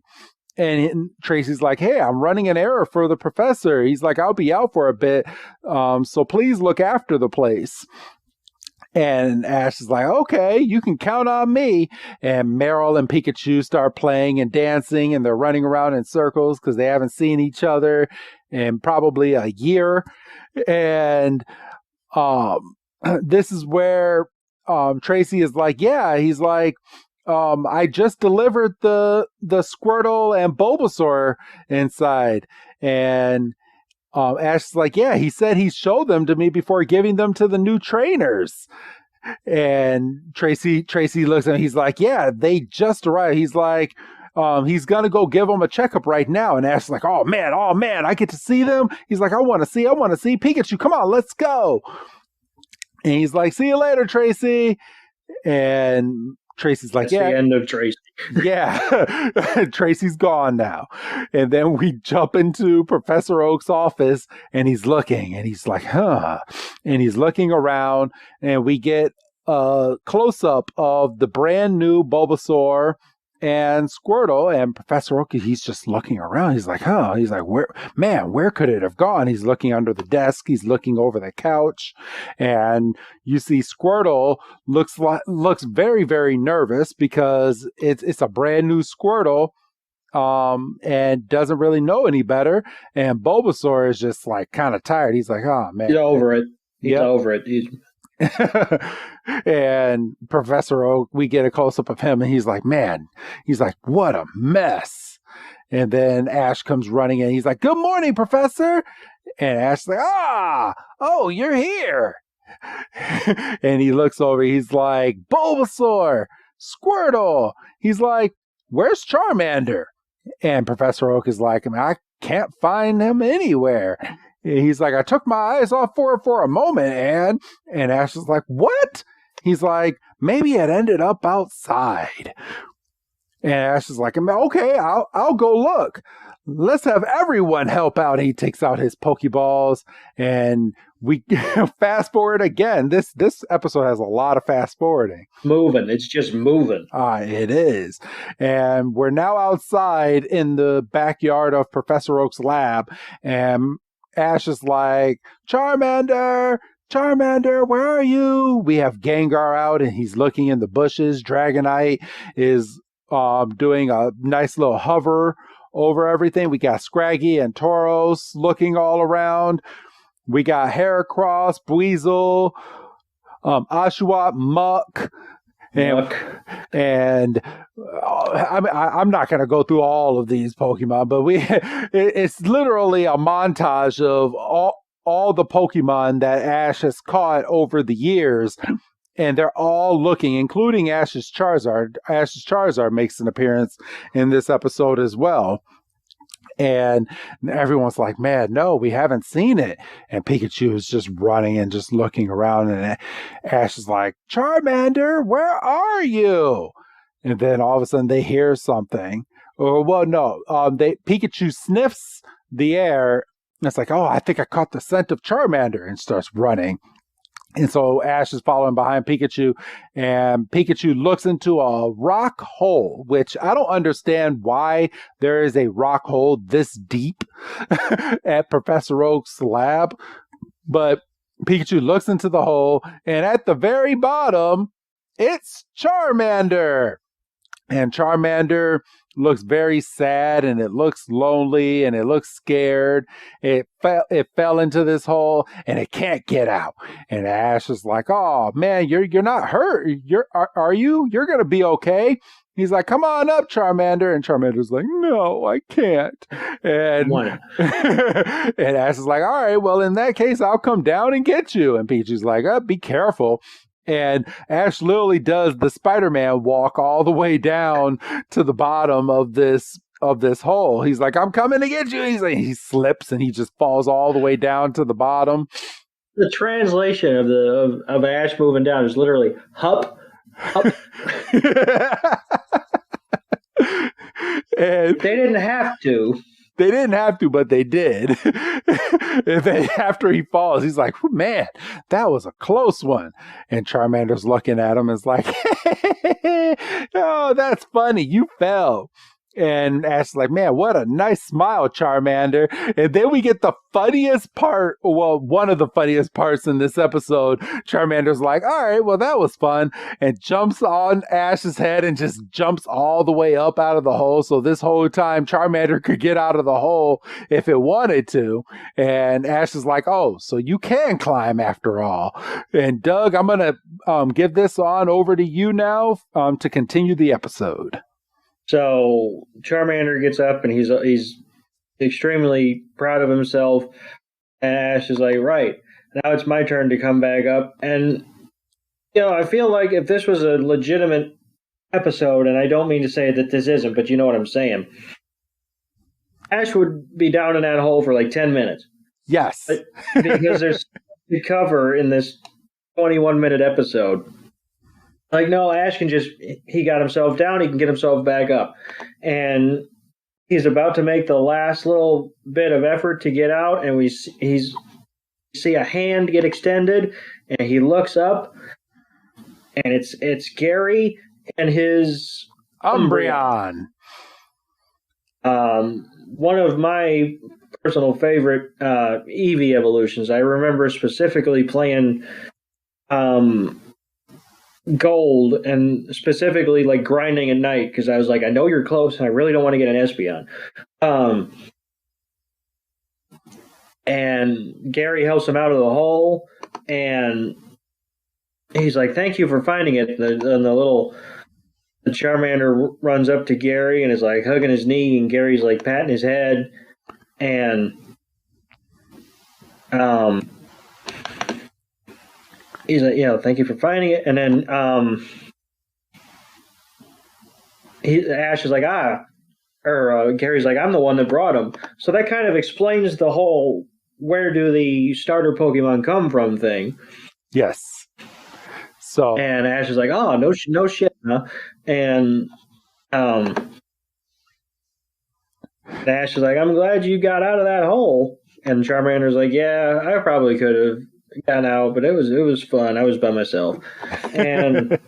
And Tracy's like, hey, I'm running an errand for the professor. He's like, I'll be out for a bit, so please look after the place. And Ash is like, okay, you can count on me. And Meryl and Pikachu start playing and dancing, and they're running around in circles because they haven't seen each other in probably a year. And this is where Tracy is like, yeah, he's like, I just delivered the Squirtle and Bulbasaur inside. And Ash's like, yeah, he said he showed them to me before giving them to the new trainers. And Tracy looks at him. He's like, yeah, they just arrived. He's like, he's going to go give them a checkup right now. And Ash's like, oh man, I get to see them. He's like, I want to see Pikachu. Come on, let's go. And he's like, see you later, Tracy. And Tracy's like, that's the end of Tracy. Yeah, Tracy's gone now. And then we jump into Professor Oak's office, and he's looking, and he's like, huh. And he's looking around, and we get a close-up of the brand new Bulbasaur and Squirtle and Professor Oak, he's just looking around. He's like, he's like, where could it have gone? He's looking under the desk. He's looking over the couch, and you see Squirtle looks very, very nervous because it's a brand new Squirtle, and doesn't really know any better. And Bulbasaur is just like kind of tired. He's like, oh man, he's over it. He's over it. And Professor Oak, we get a close-up of him, and he's like, what a mess. And then Ash comes running in. He's like, good morning, Professor. And Ash's like, oh, you're here. And he looks over. He's like, Bulbasaur, Squirtle. He's like, where's Charmander? And Professor Oak is like, I can't find him anywhere. He's like, I took my eyes off for a moment, and Ash is like, what? He's like, maybe it ended up outside. And Ash is like, okay, I'll go look. Let's have everyone help out. And he takes out his Pokeballs, and we fast forward again. This episode has a lot of fast forwarding. Moving. It's just moving. It is. And we're now outside in the backyard of Professor Oak's lab, and Ash is like, Charmander, where are you? We have Gengar out, and he's looking in the bushes. Dragonite is doing a nice little hover over everything. We got Scraggy and Tauros looking all around. We got Heracross, Buizel, Oshawott, Muck. And I'm not going to go through all of these Pokemon, but it's literally a montage of all the Pokemon that Ash has caught over the years, and they're all looking, including Ash's Charizard. Ash's Charizard makes an appearance in this episode as well. And everyone's like, man, no, we haven't seen it. And Pikachu is just running and just looking around. And Ash is like, Charmander, where are you? And then all of a sudden they hear something. Pikachu sniffs the air. And it's like, oh, I think I caught the scent of Charmander, and starts running. And so Ash is following behind Pikachu, and Pikachu looks into a rock hole, which I don't understand why there is a rock hole this deep at Professor Oak's lab. But Pikachu looks into the hole, and at the very bottom, it's Charmander. And Charmander looks very sad, and it looks lonely, and it looks scared. It fell into this hole, and it can't get out. And Ash is like, "Oh man, you're not hurt. Are you? You're gonna be okay." He's like, "Come on up, Charmander." And Charmander's like, "No, I can't." And and Ash is like, "All right, well in that case, I'll come down and get you." And Peachu's like, "Be careful." And Ash literally does the Spider-Man walk all the way down to the bottom of this hole. He's like, "I'm coming to get you." He's like, he slips and he just falls all the way down to the bottom. The translation of Ash moving down is literally hup, hup. And they didn't have to. They didn't have to, but they did. And then after he falls, he's like, "Man, that was a close one." And Charmander's looking at him and is like, "Oh, that's funny. You fell." And Ash is like, "Man, what a nice smile, Charmander." And then we get the funniest part, well, one of the funniest parts in this episode. Charmander's like, "All right, well, that was fun," and jumps on Ash's head and just jumps all the way up out of the hole. So this whole time, Charmander could get out of the hole if it wanted to. And Ash is like, "Oh, so you can climb after all." And Doug, I'm going to give this on over to you now to continue the episode. So Charmander gets up and he's extremely proud of himself. And Ash is like, "Right, now it's my turn to come back up." And, I feel like if this was a legitimate episode, and I don't mean to say that this isn't, but you know what I'm saying, Ash would be down in that hole for like 10 minutes. Yes. Because there's to cover in this 21-minute episode. Like, no, Ash he got himself down, he can get himself back up. And he's about to make the last little bit of effort to get out, and we see a hand get extended, and he looks up, and it's Gary and his Umbreon. One of my personal favorite Eevee evolutions. I remember specifically playing Gold and specifically like grinding at night because I was like, I know you're close and I really don't want to get an Espeon. And Gary helps him out of the hole and he's like, thank you for finding it. And the Charmander runs up to Gary and is like hugging his knee, and Gary's like patting his head, and he's like, thank you for finding it. And then Ash is like, Gary's like, I'm the one that brought him. So that kind of explains the whole where do the starter Pokemon come from thing. Yes. So and Ash is like, oh, no shit, huh? And Ash is like, I'm glad you got out of that hole. And Charmander's like, yeah, I probably could have gotten out, but it was fun. I was by myself. And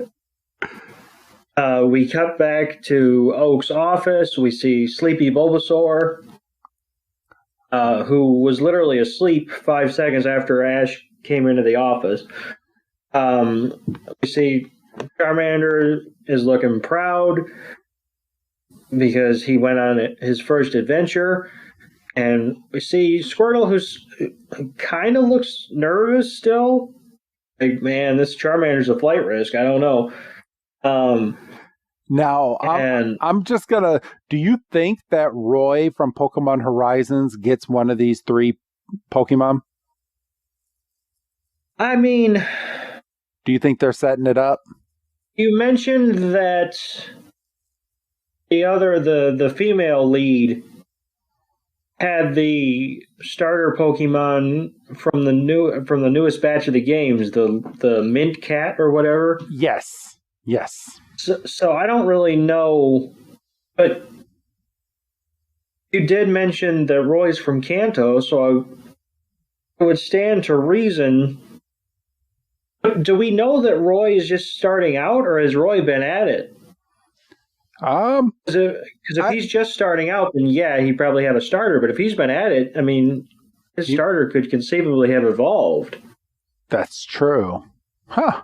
we cut back to Oak's office. We see Sleepy Bulbasaur, who was literally asleep 5 seconds after Ash came into the office. We see Charmander is looking proud because he went on his first adventure. And we see Squirtle, who's kind of looks nervous still. Like, man, this Charmander's a flight risk. I don't know. Now, I'm just gonna. Do you think that Roy from Pokemon Horizons gets one of these 3 Pokemon? I mean, do you think they're setting it up? You mentioned that the female lead had the starter Pokemon from the newest batch of the games, the Mint Cat or whatever. Yes. So I don't really know, but you did mention that Roy's from Kanto, so I would stand to reason. Do we know that Roy is just starting out, or has Roy been at it? Because if he's just starting out, then yeah, he probably had a starter. But if he's been at it, I mean, his starter could conceivably have evolved. That's true. Huh.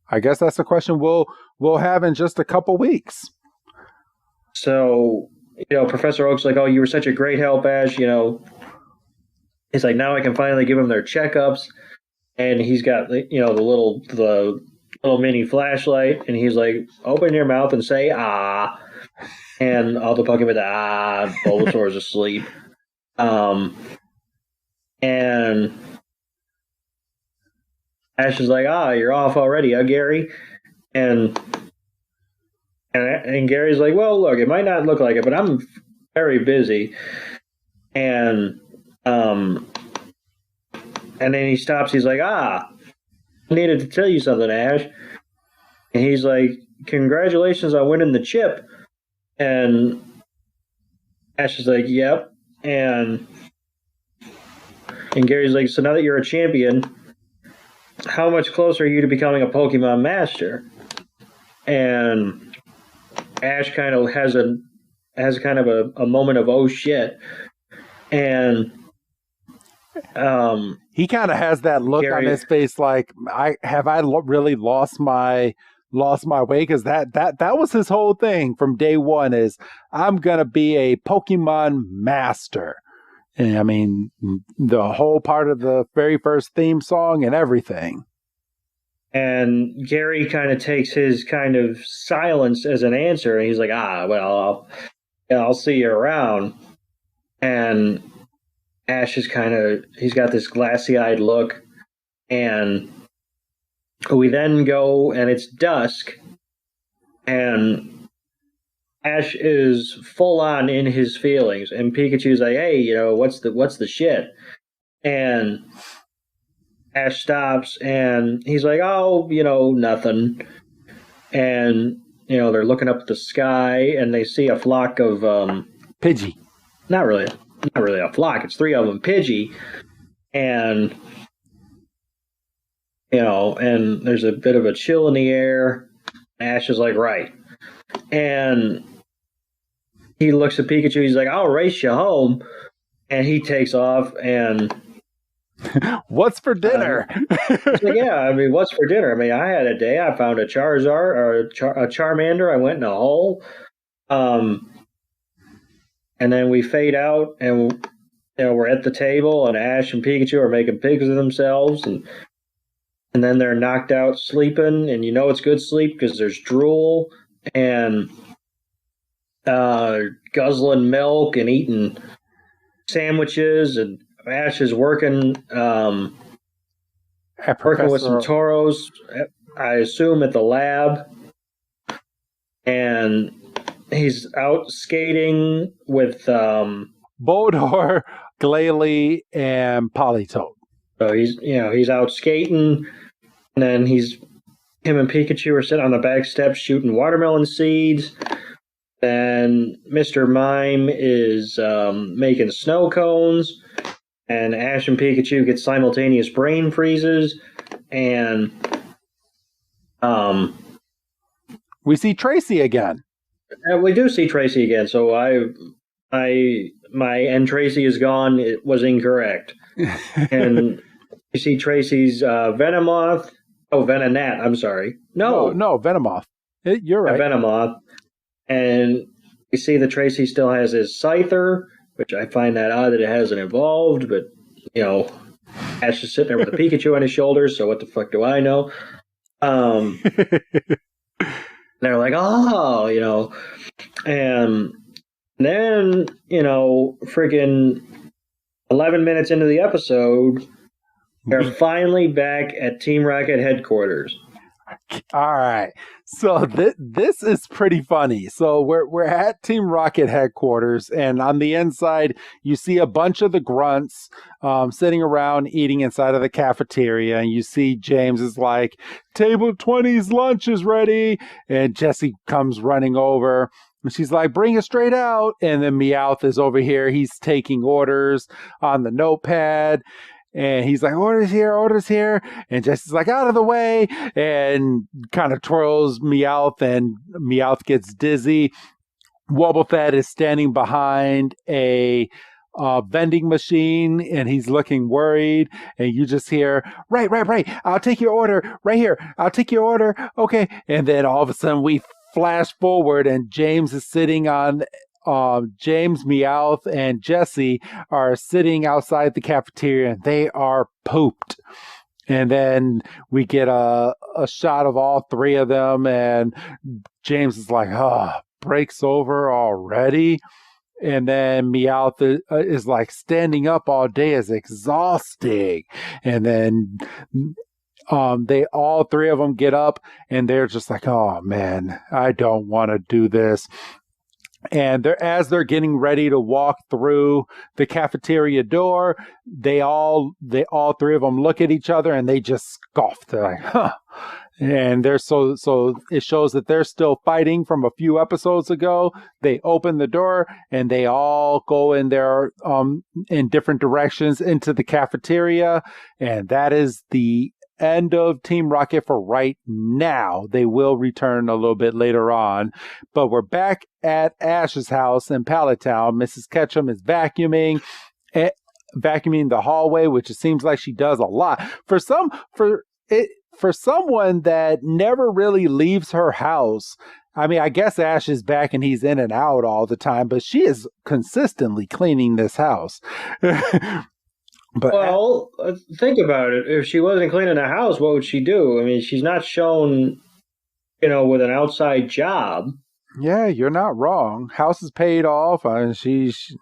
I guess that's a question we'll have in just a couple weeks. So, Professor Oak's like, oh, you were such a great help, Ash. He's like, now I can finally give them their checkups. And he's got, the little mini flashlight, and he's like, open your mouth and say, ah. And all the Pokemon, Bulbasaur's asleep. And Ash is like, you're off already, Gary? And Gary's like, well, look, it might not look like it, but I'm very busy. And then he stops. He's like, I needed to tell you something, Ash. And he's like, congratulations on winning the chip. And Ash is like, yep. And Gary's like, so now that you're a champion, how much closer are you to becoming a Pokemon master? And Ash kind of has a moment of oh shit. And he kind of has that look on his face like, I really lost my way, because that was his whole thing from day one, is I'm gonna be a Pokemon master. And I mean, the whole part of the very first theme song and everything. And Gary kind of takes his kind of silence as an answer, and he's like, well, I'll see you around. And Ash is he's got this glassy-eyed look, and we then go, and it's dusk, and Ash is full on in his feelings, and Pikachu's like, hey, what's the shit? And Ash stops, and he's like, oh, nothing. And, they're looking up at the sky, and they see a flock of Pidgey. Not really a flock. It's 3 of them, Pidgey. And, and there's a bit of a chill in the air. Ash is like, right. and he looks at Pikachu. He's like, "I'll race you home," and he takes off. And what's for dinner? It's like, yeah, I mean, what's for dinner? I mean, I had a day. I found a Charizard or a Charmander. I went in a hole. And then we fade out, and we're at the table, and Ash and Pikachu are making pigs of themselves, and then they're knocked out sleeping, and it's good sleep because there's drool and guzzling milk and eating sandwiches, and Ash is working with some Tauros, I assume at the lab, and he's out skating with Bodor, Glalie, and Politoed. So he's out skating, and then him and Pikachu are sitting on the back steps shooting watermelon seeds. Then Mr. Mime is making snow cones, and Ash and Pikachu get simultaneous brain freezes, and we see Tracy again. We do see Tracy again. So and Tracy is gone. It was incorrect, and you see Tracy's Venomoth. Oh, Venonat. I'm sorry. No, Venomoth. You're right. Venomoth. And you see that Tracy still has his Scyther, which I find that odd that it hasn't evolved, but, Ash is sitting there with a Pikachu on his shoulders, so what the fuck do I know? They're like, oh, and then, friggin' 11 minutes into the episode, they're finally back at Team Rocket headquarters. All right. So this is pretty funny. So we're at Team Rocket headquarters, and on the inside, you see a bunch of the grunts sitting around eating inside of the cafeteria, and you see James is like, "Table 20's lunch is ready," and Jessie comes running over. And she's like, "Bring it straight out." And then Meowth is over here. He's taking orders on the notepad. And he's like, orders here. And Jessie's like, out of the way, and kind of twirls Meowth, and Meowth gets dizzy. Wobbuffet is standing behind a vending machine, and he's looking worried. And you just hear, right. I'll take your order right here. I'll take your order. Okay. And then all of a sudden we flash forward, and James is sitting on James, Meowth, and Jessie are sitting outside the cafeteria, and they are pooped. And then we get a shot of all three of them, and James is like, break's over already. And then Meowth is like, standing up all day is exhausting. And then all three of them get up, and they're just like, oh man, I don't want to do this. And as they're getting ready to walk through the cafeteria door, they all three of them look at each other, and they just scoff. They're like, huh. And they're so it shows that they're still fighting from a few episodes ago. They open the door, and they all go in there in different directions into the cafeteria. And that is the end of Team Rocket for right now. They will return a little bit later on, but we're back at Ash's house in Pallet Town. Mrs. Ketchum is vacuuming the hallway, which it seems like she does a lot for someone that never really leaves her house. I mean, I guess Ash is back and he's in and out all the time, but she is consistently cleaning this house. But think about it. If she wasn't cleaning the house, what would she do? I mean, she's not shown, with an outside job. Yeah, you're not wrong. House is paid off, and she's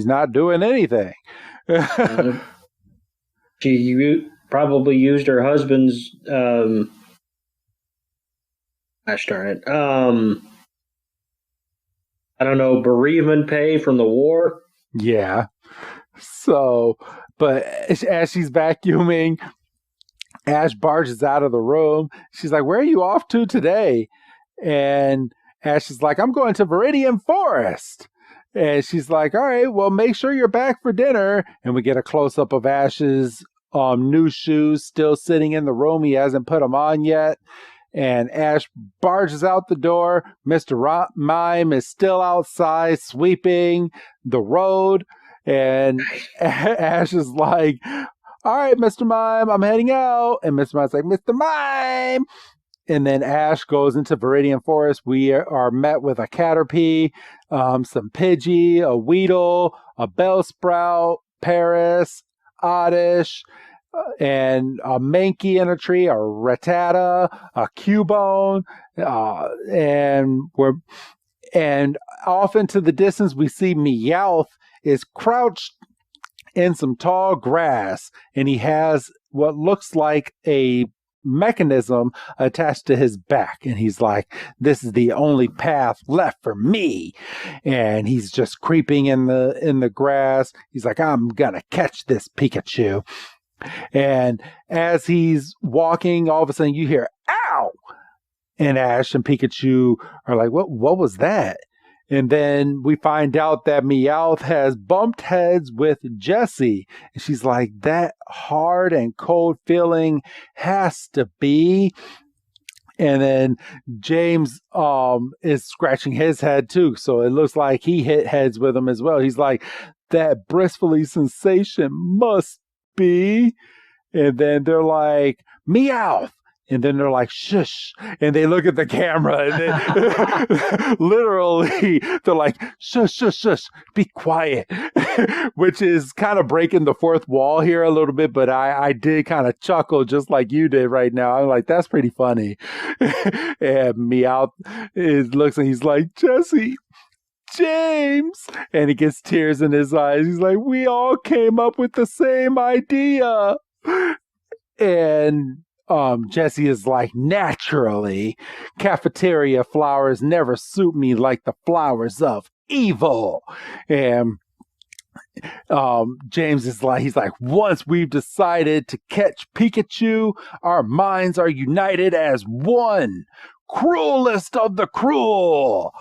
not doing anything. She probably used her husband's. Gosh darn it. I don't know, bereavement pay from the war. Yeah. So, but as she's vacuuming, Ash barges out of the room. She's like, "Where are you off to today?" And Ash is like, "I'm going to Viridian Forest." And she's like, "All right, well, make sure you're back for dinner." And we get a close-up of Ash's new shoes still sitting in the room. He hasn't put them on yet. And Ash barges out the door. Mr. Mime is still outside sweeping the road. And Ash is like, all right, Mr. Mime, I'm heading out. And Mr. Mime's like, Mr. Mime. And then Ash goes into Viridian Forest. We are met with a Caterpie, some Pidgey, a Weedle, a Bellsprout, Paris, Oddish, and a Mankey in a tree, a Rattata, a Cubone, and off into the distance we see Meowth is crouched in some tall grass, and he has what looks like a mechanism attached to his back, and he's like, this is the only path left for me. And he's just creeping in the grass. He's like, I'm gonna catch this Pikachu. And as he's walking, all of a sudden you hear ow, and Ash and Pikachu are like, what was that? And then we find out that Meowth has bumped heads with Jessie. And she's like, that hard and cold feeling has to be. And then James is scratching his head too. So it looks like he hit heads with him as well. He's like, that bristly sensation must be. And then they're like, Meowth. And then they're like, shush. And they look at the camera and then literally they're like, shush, shush, shush, be quiet. Which is kind of breaking the fourth wall here a little bit, but I did kind of chuckle just like you did right now. I'm like, that's pretty funny. And Meowth looks and he's like, Jessie, James. And he gets tears in his eyes. He's like, we all came up with the same idea. And Jessie is like, naturally, cafeteria flowers never suit me like the flowers of evil. And James is like, he's like, once we've decided to catch Pikachu, our minds are united as one. Cruelest of the cruel.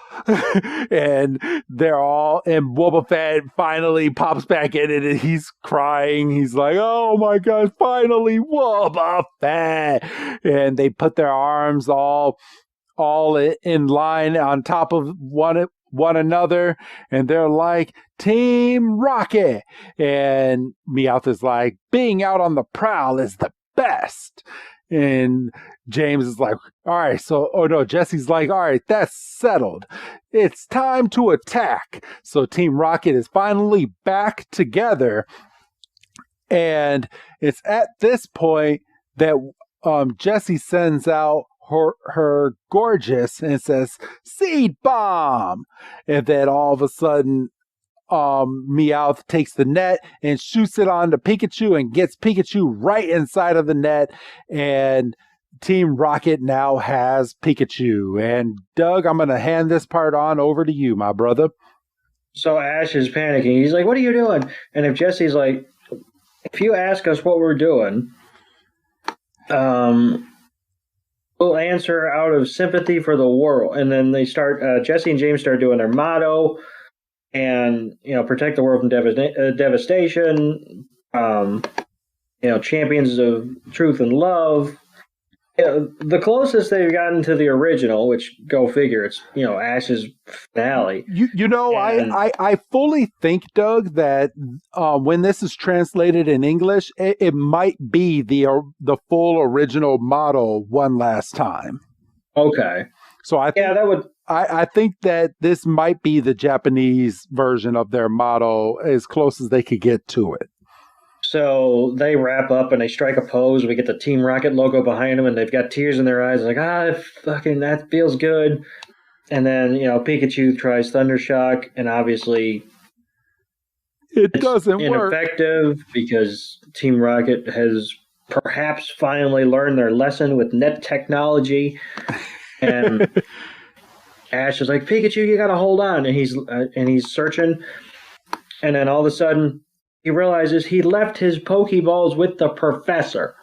And they're all, and Boba Fett finally pops back in it and he's crying. He's like, oh my God, finally Boba Fett. And they put their arms all in line on top of one another, and they're like, Team Rocket. And Meowth is like, being out on the prowl is the best. And James is like, all right, Jessie's like, all right, that's settled. It's time to attack. So Team Rocket is finally back together. And it's at this point that Jessie sends out her Gorgeous and says, Seed Bomb. And then all of a sudden, Meowth takes the net and shoots it onto Pikachu and gets Pikachu right inside of the net, and Team Rocket now has Pikachu. And Doug, I'm going to hand this part on over to you, my brother. So Ash is panicking. He's like, what are you doing? And if Jessie's like, if you ask us what we're doing, we'll answer out of sympathy for the world. And then they start, Jessie and James start doing their motto, and, protect the world from devastation, champions of truth and love. The closest they've gotten to the original, which, go figure, it's, Ash's finale. I fully think, Doug, that when this is translated in English, it might be the full original motto one last time. Okay. So I think, that would. I think that this might be the Japanese version of their motto, as close as they could get to it. So they wrap up and they strike a pose. We get the Team Rocket logo behind them, and they've got tears in their eyes. Like, fucking, that feels good. And then, Pikachu tries Thunder Shock, and obviously it doesn't work. Ineffective because Team Rocket has perhaps finally learned their lesson with net technology. And Ash is like, Pikachu, you gotta hold on. And he's searching. And then all of a sudden, he realizes he left his Pokeballs with the professor.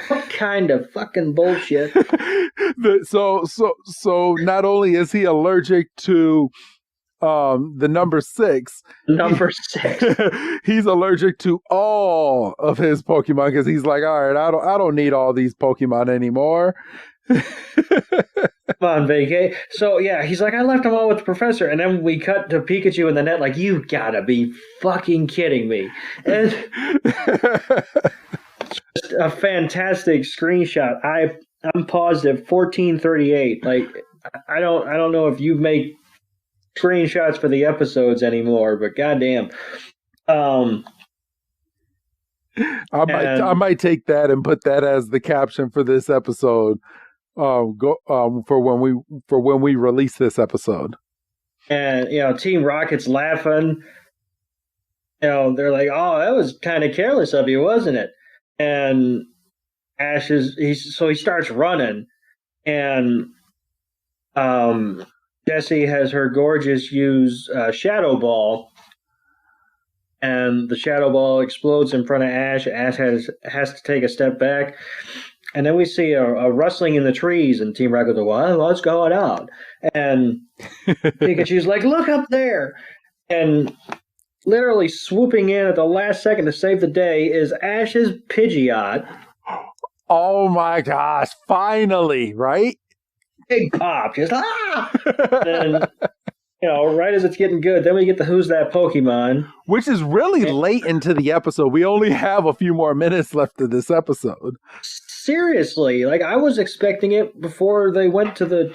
What kind of fucking bullshit? So not only is he allergic to the number 6. Number 6. He's allergic to all of his Pokemon because he's like, all right, I don't need all these Pokemon anymore. On vacation. So yeah, he's like, I left them all with the professor, and then we cut to Pikachu in the net. Like, you gotta be fucking kidding me! And just a fantastic screenshot. I'm paused at 14:38. Like, I don't know if you make screenshots for the episodes anymore, but goddamn. I might take that and put that as the caption for this episode. For when we release this episode. And Team Rocket's laughing. They're like, "Oh, that was kind of careless of you, wasn't it?" And Ash he starts running, and Jessie has her Gorgeous use Shadow Ball, and the Shadow Ball explodes in front of Ash. Ash has to take a step back. And then we see a rustling in the trees, and Team Rocket goes, well, what's going on? And Pikachu's like, look up there. And literally swooping in at the last second to save the day is Ash's Pidgeot. Oh my gosh, finally, right? Big pop, just and right as it's getting good, then we get the Who's That Pokemon. Which is really late into the episode. We only have a few more minutes left of this episode. Seriously, like, I was expecting it before they went to the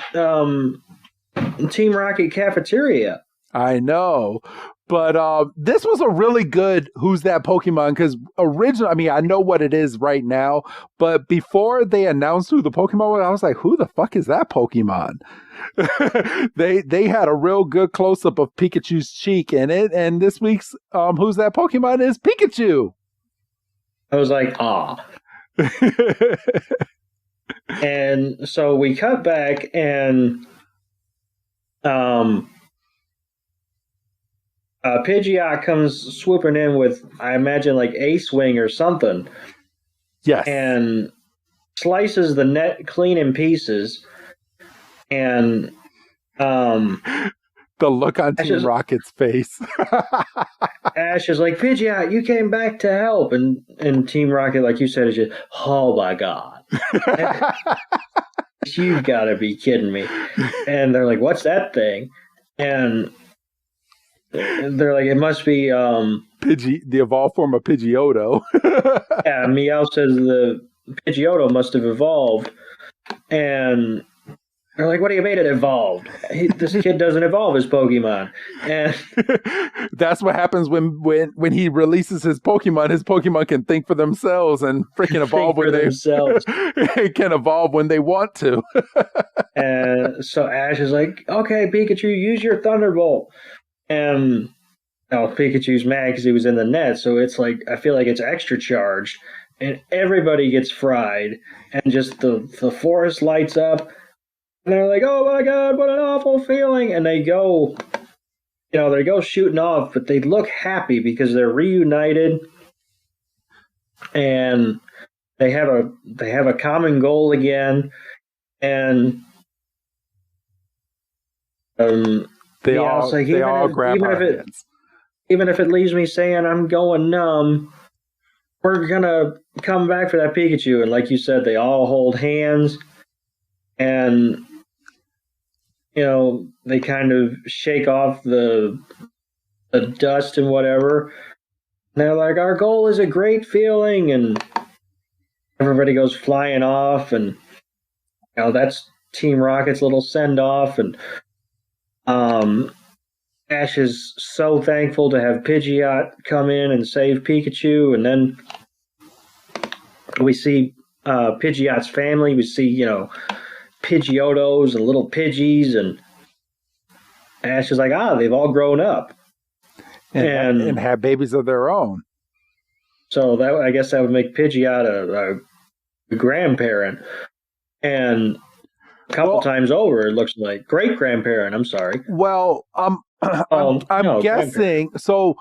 Team Rocket cafeteria. I know. But this was a really good Who's That Pokemon, because originally, I know what it is right now, but before they announced who the Pokemon was, I was like, who the fuck is that Pokemon? They had a real good close-up of Pikachu's cheek in it, and this week's Who's That Pokemon is Pikachu. I was like, ah. And so we cut back, and Pidgeot comes swooping in with, I imagine, like Ace Wing or something. Yes. And slices the net clean in pieces. And the look on Team Rocket's face. Ash is like, Pidgeot, you came back to help. And Team Rocket, like you said, is just, oh my God. You've got to be kidding me. And they're like, what's that thing? And they're like, it must be the evolved form of Pidgeotto. Yeah, Meow says the Pidgeotto must have evolved. And they're like, what do you mean it evolved? This kid doesn't evolve his Pokemon. And that's what happens when he releases his Pokemon can think for themselves and freaking evolve when themselves. It can evolve when they want to. And so Ash is like, okay, Pikachu, use your Thunderbolt. And Pikachu's mad because he was in the net, so it's like, I feel like it's extra charged. And everybody gets fried. And just the forest lights up. And they're like, oh my God, what an awful feeling. And they go shooting off, but they look happy because they're reunited. And they have a common goal again. And they all grab our hands. Even if it leaves me saying I'm going numb, we're gonna come back for that Pikachu. And like you said, they all hold hands, and they kind of shake off the dust and whatever. And they're like, our goal is a great feeling, and everybody goes flying off, and that's Team Rocket's little send off. And Ash is so thankful to have Pidgeot come in and save Pikachu. And then we see Pidgeot's family. We see, Pidgeotos and little Pidgeys. And Ash is like, they've all grown up. And have babies of their own. So I guess that would make Pidgeot a grandparent. And a couple times over, it looks like great-grandparent. I'm sorry. Well, I'm guessing. So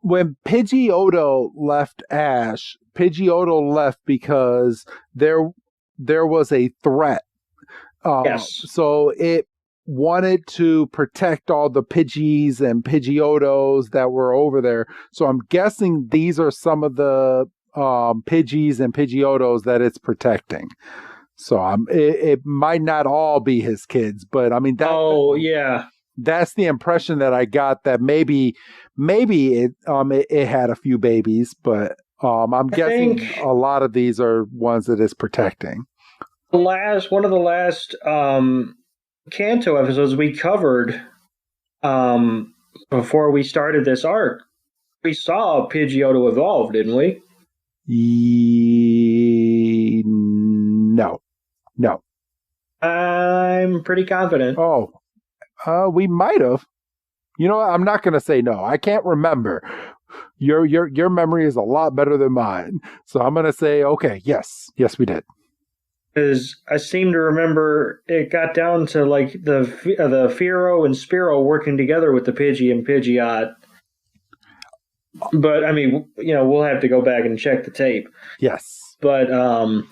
when Pidgeotto left Ash, Pidgeotto left because there was a threat. Yes. So wanted to protect all the Pidgeys and Pidgeotos that were over there. So I'm guessing these are some of the Pidgeys and Pidgeotos that it's protecting. So it might not all be his kids, but I mean yeah. That's the impression that I got, that maybe it had a few babies, but I'm guessing a lot of these are ones that it's protecting. One of the last Kanto episodes we covered before we started this arc, we saw Pidgeotto evolve, didn't we? No. I'm pretty confident. Oh, we might have. You know what? I'm not going to say no. I can't remember. Your memory is a lot better than mine. So I'm going to say, okay, yes, we did. Because I seem to remember it got down to like the Fearow and Spearow working together with the Pidgey and Pidgeot. But I mean, we'll have to go back and check the tape. Yes. But and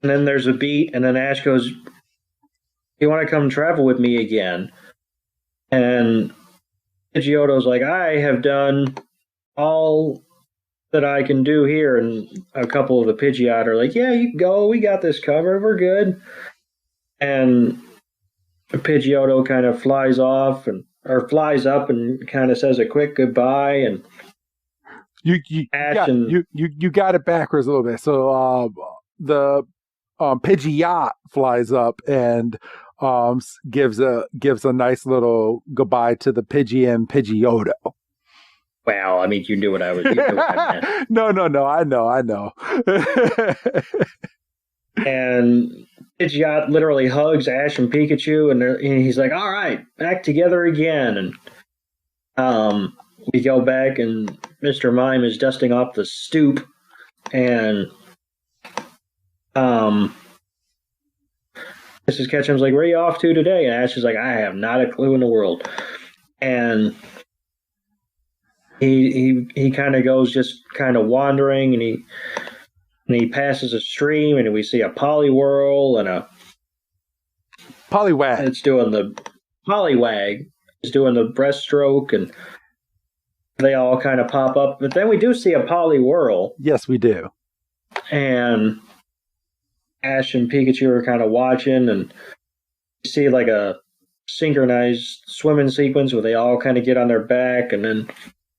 then there's a beat, and then Ash goes, "You want to come travel with me again?" And Pidgeotto's like, "I have done all that I can do here," and a couple of the Pidgeot are like, "Yeah, you go. We got this covered. We're good." And Pidgeotto kind of flies up and kind of says a quick goodbye. And you got it backwards a little bit. So the Pidgeot flies up and gives a nice little goodbye to the Pidgey and Pidgeotto. Wow, I mean, you knew what I meant. No, I know. And Pidgeot literally hugs Ash and Pikachu, and he's like, "All right, back together again." And we go back, and Mr. Mime is dusting off the stoop, and Mrs. Ketchum's like, "Where are you off to today?" And Ash is like, "I have not a clue in the world." And he kind of goes just kind of wandering, and he passes a stream, and we see a Poliwhirl and a Poliwag. It's doing the Poliwag is doing the breaststroke, and they all kind of pop up. But then we do see a Poliwhirl. Yes, we do. And Ash and Pikachu are kind of watching, and you see like a synchronized swimming sequence where they all kind of get on their back, and then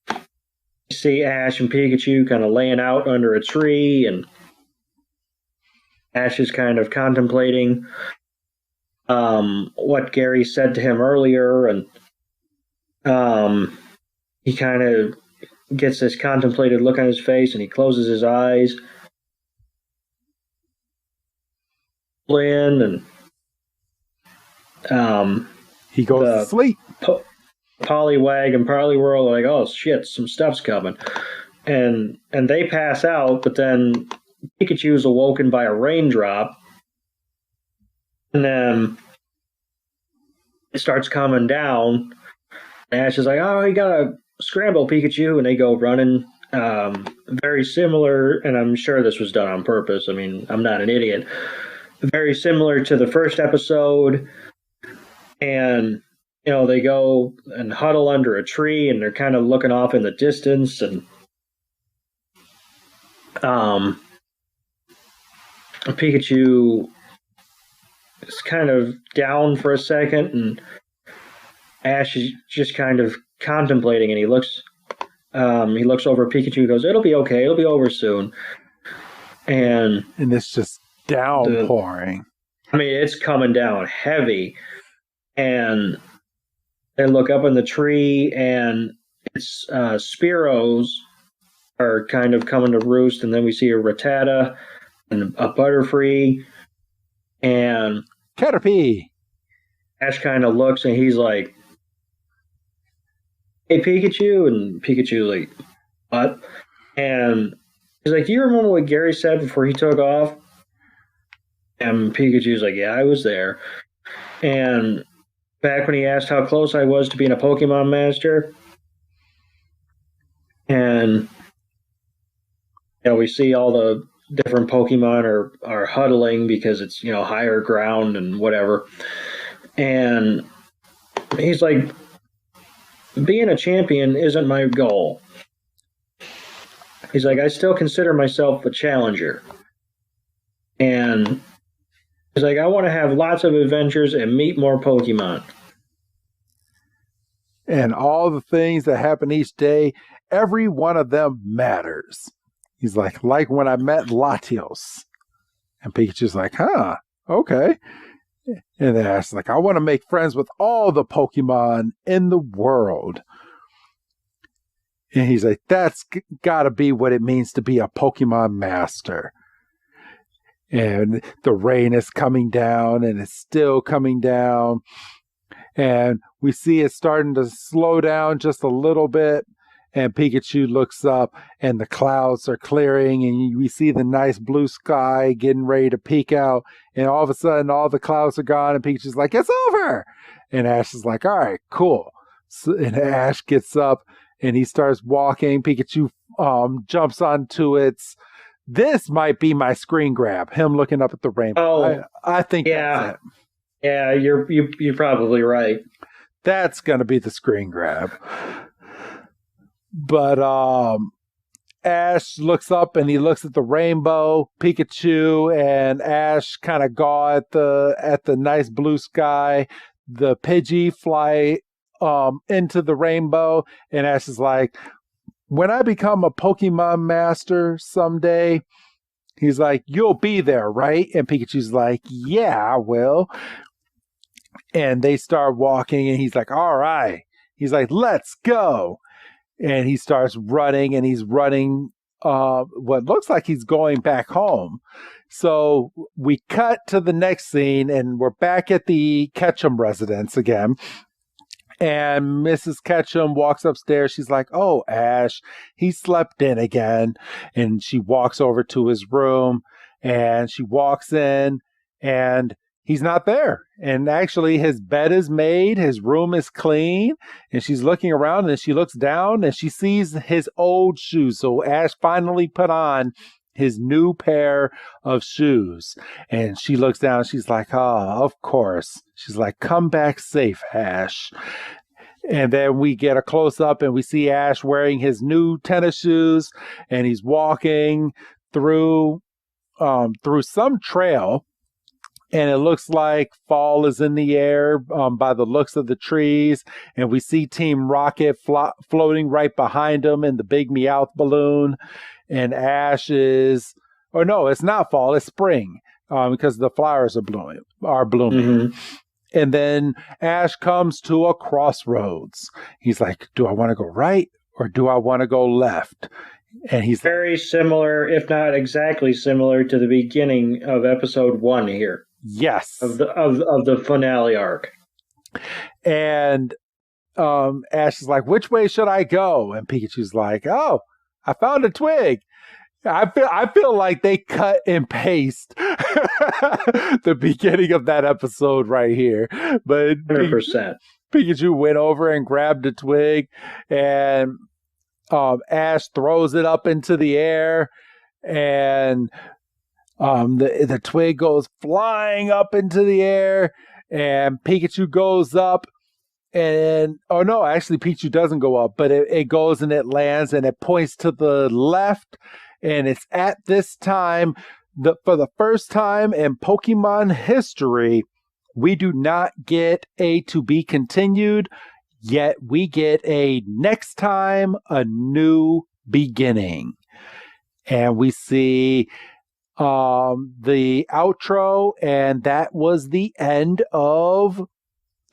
you see Ash and Pikachu kind of laying out under a tree, and Ash is kind of contemplating what Gary said to him earlier, and he kind of gets this contemplative look on his face, and he closes his eyes. And he goes to sleep. Poliwag and Poliwhirl are like, "Oh shit, some stuff's coming," and they pass out. But then Pikachu is awoken by a raindrop, and then it starts coming down. Ash is like, "Oh, you gotta scramble, Pikachu," and they go running. Very similar, and I'm sure this was done on purpose. I mean, I'm not an idiot. Very similar to the first episode, and they go and huddle under a tree, and they're kind of looking off in the distance, and Pikachu is kind of down for a second, and Ash is just kind of contemplating, and he looks over at Pikachu and goes, "It'll be okay, it'll be over soon." And it's just downpouring. I mean, it's coming down heavy, and they look up in the tree, and it's Spearows are kind of coming to roost, and then we see a Rattata and a Butterfree, and Caterpie. Ash kind of looks, and he's like, "Hey, Pikachu," and Pikachu's like, "What?" And he's like, "Do you remember what Gary said before he took off?" And Pikachu's like, "Yeah, I was there." And back when he asked how close I was to being a Pokemon master, and we see all the different Pokemon are huddling because it's, higher ground and whatever. And he's like, being a champion isn't my goal. He's like, I still consider myself a challenger. And he's like, I want to have lots of adventures and meet more Pokemon. And all the things that happen each day, every one of them matters. He's like when I met Latios. And Pikachu's like, huh, okay. And then Ash is like, I want to make friends with all the Pokemon in the world. And he's like, that's got to be what it means to be a Pokemon master. And the rain is coming down, and it's still coming down. And we see it starting to slow down just a little bit. And Pikachu looks up, and the clouds are clearing, and we see the nice blue sky getting ready to peek out. And all of a sudden, all the clouds are gone, and Pikachu's like, it's over! And Ash is like, all right, cool. So, and Ash gets up, and he starts walking. Pikachu jumps onto its... This might be my screen grab, him looking up at the rainbow. Oh, I think that's it. Yeah, you're probably right. That's going to be the screen grab. But Ash looks up and he looks at the rainbow. Pikachu and Ash kind of gaw at the nice blue sky. The Pidgey fly into the rainbow, and Ash is like, when I become a Pokemon master someday, he's like, you'll be there, right? And Pikachu's like, yeah, I will. And they start walking, and he's like, all right. He's like, let's go. And he starts running, and he's running what looks like he's going back home. So we cut to the next scene, and we're back at the Ketchum residence again. And Mrs. Ketchum walks upstairs. She's like, oh, Ash, he slept in again. And she walks over to his room, and she walks in, and he's not there. And actually, his bed is made. His room is clean. And she's looking around, and she looks down, and she sees his old shoes. So Ash finally put on his new pair of shoes. And she looks down, and she's like, oh, of course. She's like, come back safe, Ash. And then we get a close-up, and we see Ash wearing his new tennis shoes, and he's walking through some trail. And it looks like fall is in the air by the looks of the trees. And we see Team Rocket floating right behind him in the big Meowth balloon. And Ash is... Or no, it's not fall, it's spring. Because the flowers are blooming. Mm-hmm. And then Ash comes to a crossroads. He's like, do I want to go right or do I want to go left? And he's very similar, if not exactly similar, to the beginning of episode 1 here. Yes. Of the finale arc. And Ash is like, which way should I go? And Pikachu's like, oh, I found a twig. I feel like they cut and paste the beginning of that episode right here. But 100%. Pikachu went over and grabbed a twig, and Ash throws it up into the air, and the twig goes flying up into the air, and Pikachu goes up. And oh no, actually Pikachu doesn't go up, but it goes and it lands, and it points to the left. And it's at this time, for the first time in Pokemon history, we do not get a to be continued, yet we get a next time, a new beginning. And we see the outro, and that was the end of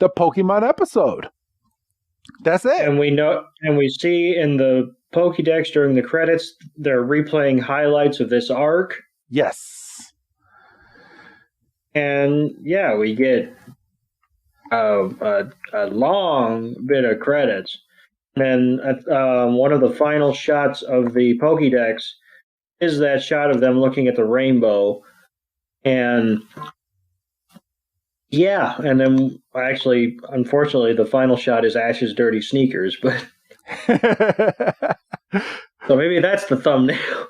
the Pokemon episode. That's it. And we see in the Pokédex during the credits, they're replaying highlights of this arc. Yes. And yeah, we get a long bit of credits. And one of the final shots of the Pokédex is that shot of them looking at the rainbow. And yeah, and then actually, unfortunately, the final shot is Ash's dirty sneakers, but so maybe that's the thumbnail.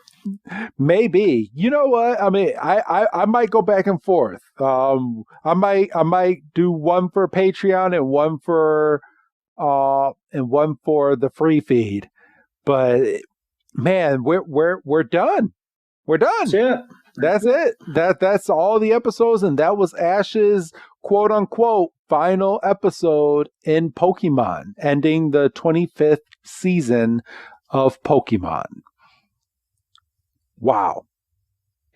Maybe. You know what? I mean, I might go back and forth. I might do one for Patreon and one for the free feed. But man, we're done. We're done. That's it. That's all the episodes, and that was Ash's quote unquote final episode in Pokemon, ending the 25th season of Pokemon. Wow.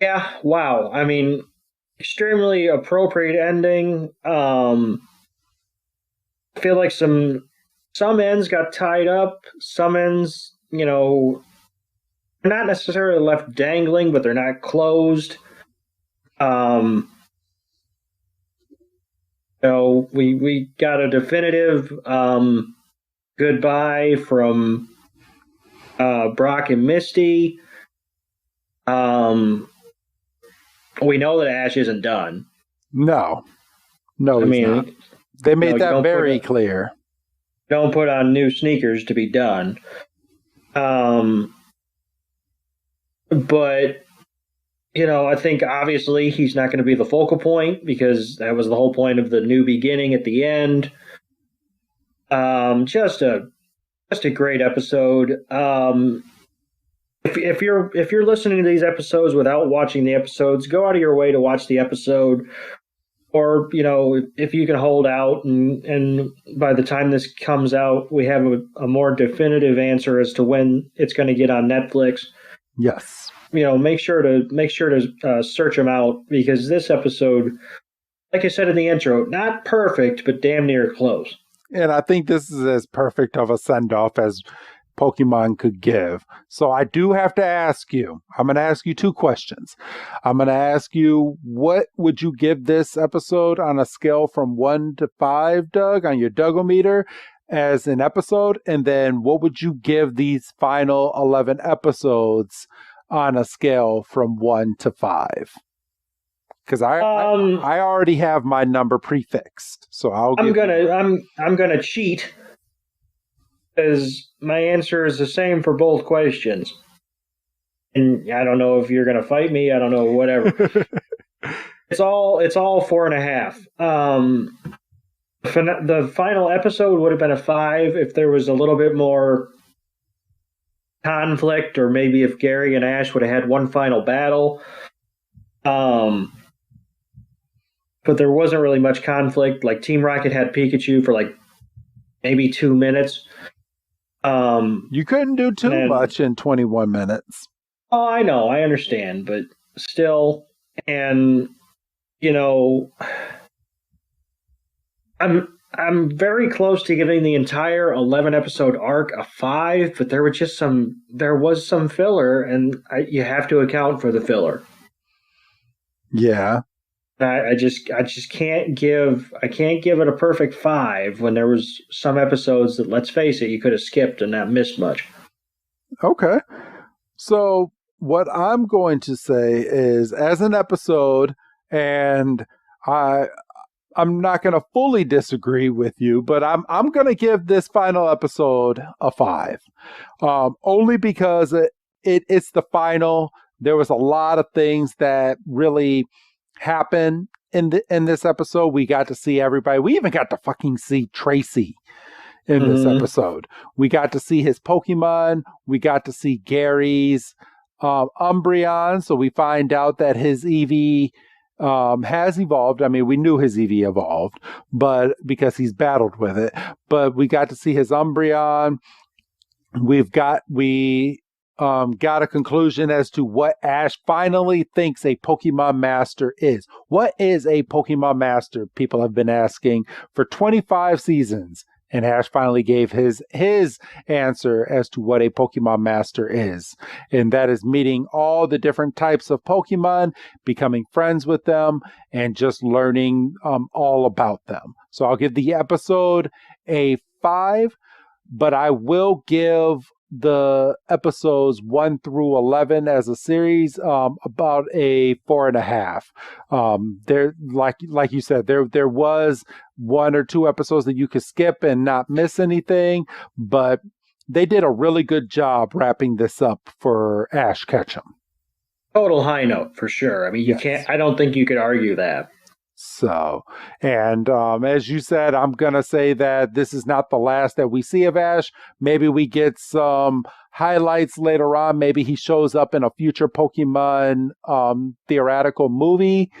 Yeah, wow. I mean, extremely appropriate ending. I feel like some ends got tied up, some ends, not necessarily left dangling, but they're not closed. We got a definitive goodbye from Brock and Misty. We know that Ash isn't done. No, he's not. They made that very clear. Don't put on new sneakers to be done. But, I think obviously he's not going to be the focal point because that was the whole point of the new beginning at the end. Just a great episode. If you're listening to these episodes without watching the episodes, go out of your way to watch the episode. Or, if you can hold out and by the time this comes out, we have a more definitive answer as to when it's going to get on Netflix. Yes. Make sure to search them out because this episode, like I said in the intro, not perfect, but damn near close. And I think this is as perfect of a send-off as Pokemon could give. So I do have to ask you, I'm going to ask you two questions. I'm going to ask you, what would you give this episode on a scale from 1 to 5, Doug, on your Dougometer as an episode? And then what would you give these final 11 episodes on a scale from 1 to 5? Because I already have my number prefixed. So I'm gonna cheat. Because my answer is the same for both questions. And I don't know if you're going to fight me. I don't know, whatever. It's all 4.5. The final episode would have been a 5 if there was a little bit more conflict, or maybe if Gary and Ash would have had one final battle. But there wasn't really much conflict. Like Team Rocket had Pikachu for like maybe 2 minutes. You couldn't do too much in 21 minutes. Oh, I know, I understand, but still, and I'm very close to giving the entire 11 episode arc a 5, but there was some filler, and you have to account for the filler. Yeah. I just can't give it a perfect 5 when there was some episodes that, let's face it, you could have skipped and not missed much. Okay. So what I'm going to say is, as an episode, and I'm not going to fully disagree with you, but I'm going to give this final episode a 5. Only because it's the final. There was a lot of things that really happen in this episode. We got to see everybody. We even got to fucking see Tracy in this episode. We got to see his Pokemon. We got to see Gary's Umbreon. So we find out that his Eevee has evolved. I mean, we knew his Eevee evolved, but because he's battled with it. But we got to see his Umbreon. We got a conclusion as to what Ash finally thinks a Pokemon Master is. What is a Pokemon Master? People have been asking for 25 seasons, and Ash finally gave his answer as to what a Pokemon Master is. And that is meeting all the different types of Pokemon, becoming friends with them, and just learning all about them. So I'll give the episode a 5, but I will give the episodes 1 through 11 as a series about a 4.5. There, like you said, there was 1 or 2 episodes that you could skip and not miss anything, but they did a really good job wrapping this up for Ash Ketchum. Total high note for sure. I mean, you Yes. can't. I don't think you could argue that. So, and as you said, I'm going to say that this is not the last that we see of Ash. Maybe we get some highlights later on. Maybe he shows up in a future Pokemon theoretical movie.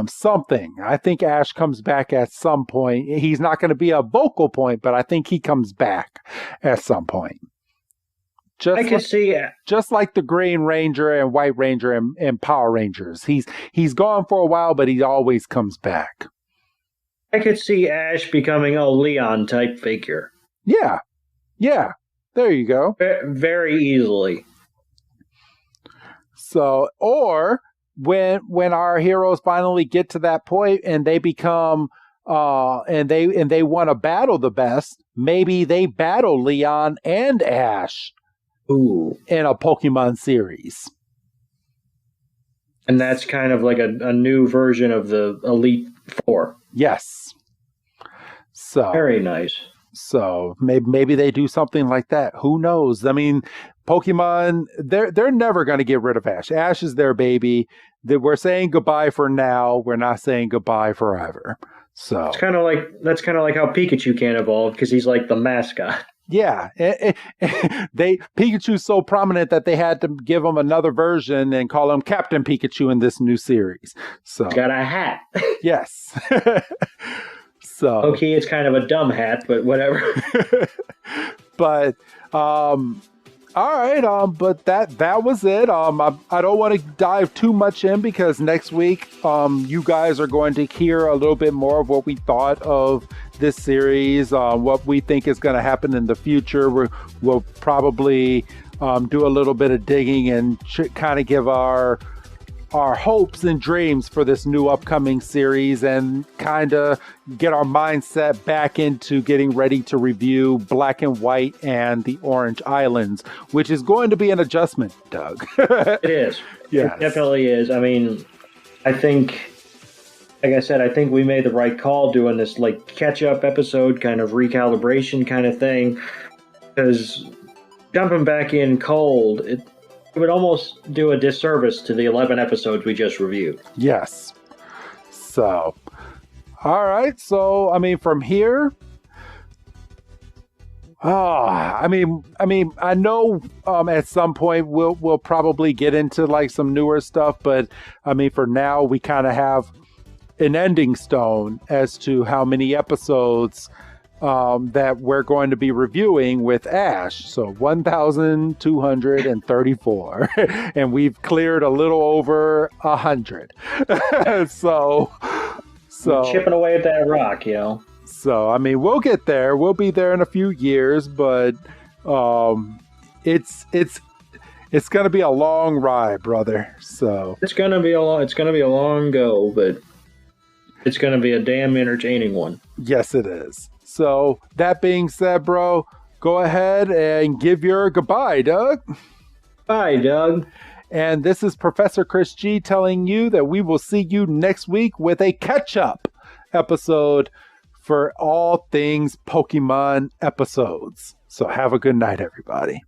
Something. I think Ash comes back at some point. He's not going to be a vocal point, but I think he comes back at some point. I can see. Just like the Green Ranger and White Ranger and Power Rangers. He's gone for a while, but he always comes back. I could see Ash becoming a Leon type figure. Yeah. Yeah. There you go. Very easily. So, or when our heroes finally get to that point and they become and they want to battle the best, maybe they battle Leon and Ash. Ooh. In a Pokemon series. And that's kind of like a new version of the Elite Four. Yes. So very nice. So maybe they do something like that. Who knows? I mean, Pokemon, they're never going to get rid of Ash. Ash is their baby. We're saying goodbye for now. We're not saying goodbye forever. So that's kind of like how Pikachu can't evolve because he's like the mascot. Yeah, Pikachu's so prominent that they had to give him another version and call him Captain Pikachu in this new series. So he's got a hat. Yes. So okay, it's kind of a dumb hat, but whatever. But all right, but that was it. I don't want to dive too much in because next week, you guys are going to hear a little bit more of what we thought of this series, what we think is going to happen in the future. We'll probably do a little bit of digging and kind of give our hopes and dreams for this new upcoming series and kind of get our mindset back into getting ready to review Black and White and the Orange Islands, which is going to be an adjustment, Doug. It is. Yes. It definitely is. I mean, I think, like I said, I think we made the right call doing this like catch-up episode, kind of recalibration kind of thing, because jumping back in cold, it would almost do a disservice to the 11 episodes we just reviewed. Yes. So, all right. So, I mean, from here, I know at some point we'll probably get into like some newer stuff, but I mean, for now, we kind of have an ending stone as to how many episodes that we're going to be reviewing with Ash. So 1,234. And we've cleared a little over 100. So we're chipping away at that rock, you know. So, I mean, we'll get there. We'll be there in a few years, but it's going to be a long ride, brother. So it's going to be a long go, but it's going to be a damn entertaining one. Yes, it is. So, that being said, bro, go ahead and give your goodbye, Doug. Bye, Doug. And this is Professor Chris G telling you that we will see you next week with a catch-up episode for all things Pokemon episodes. So have a good night, everybody.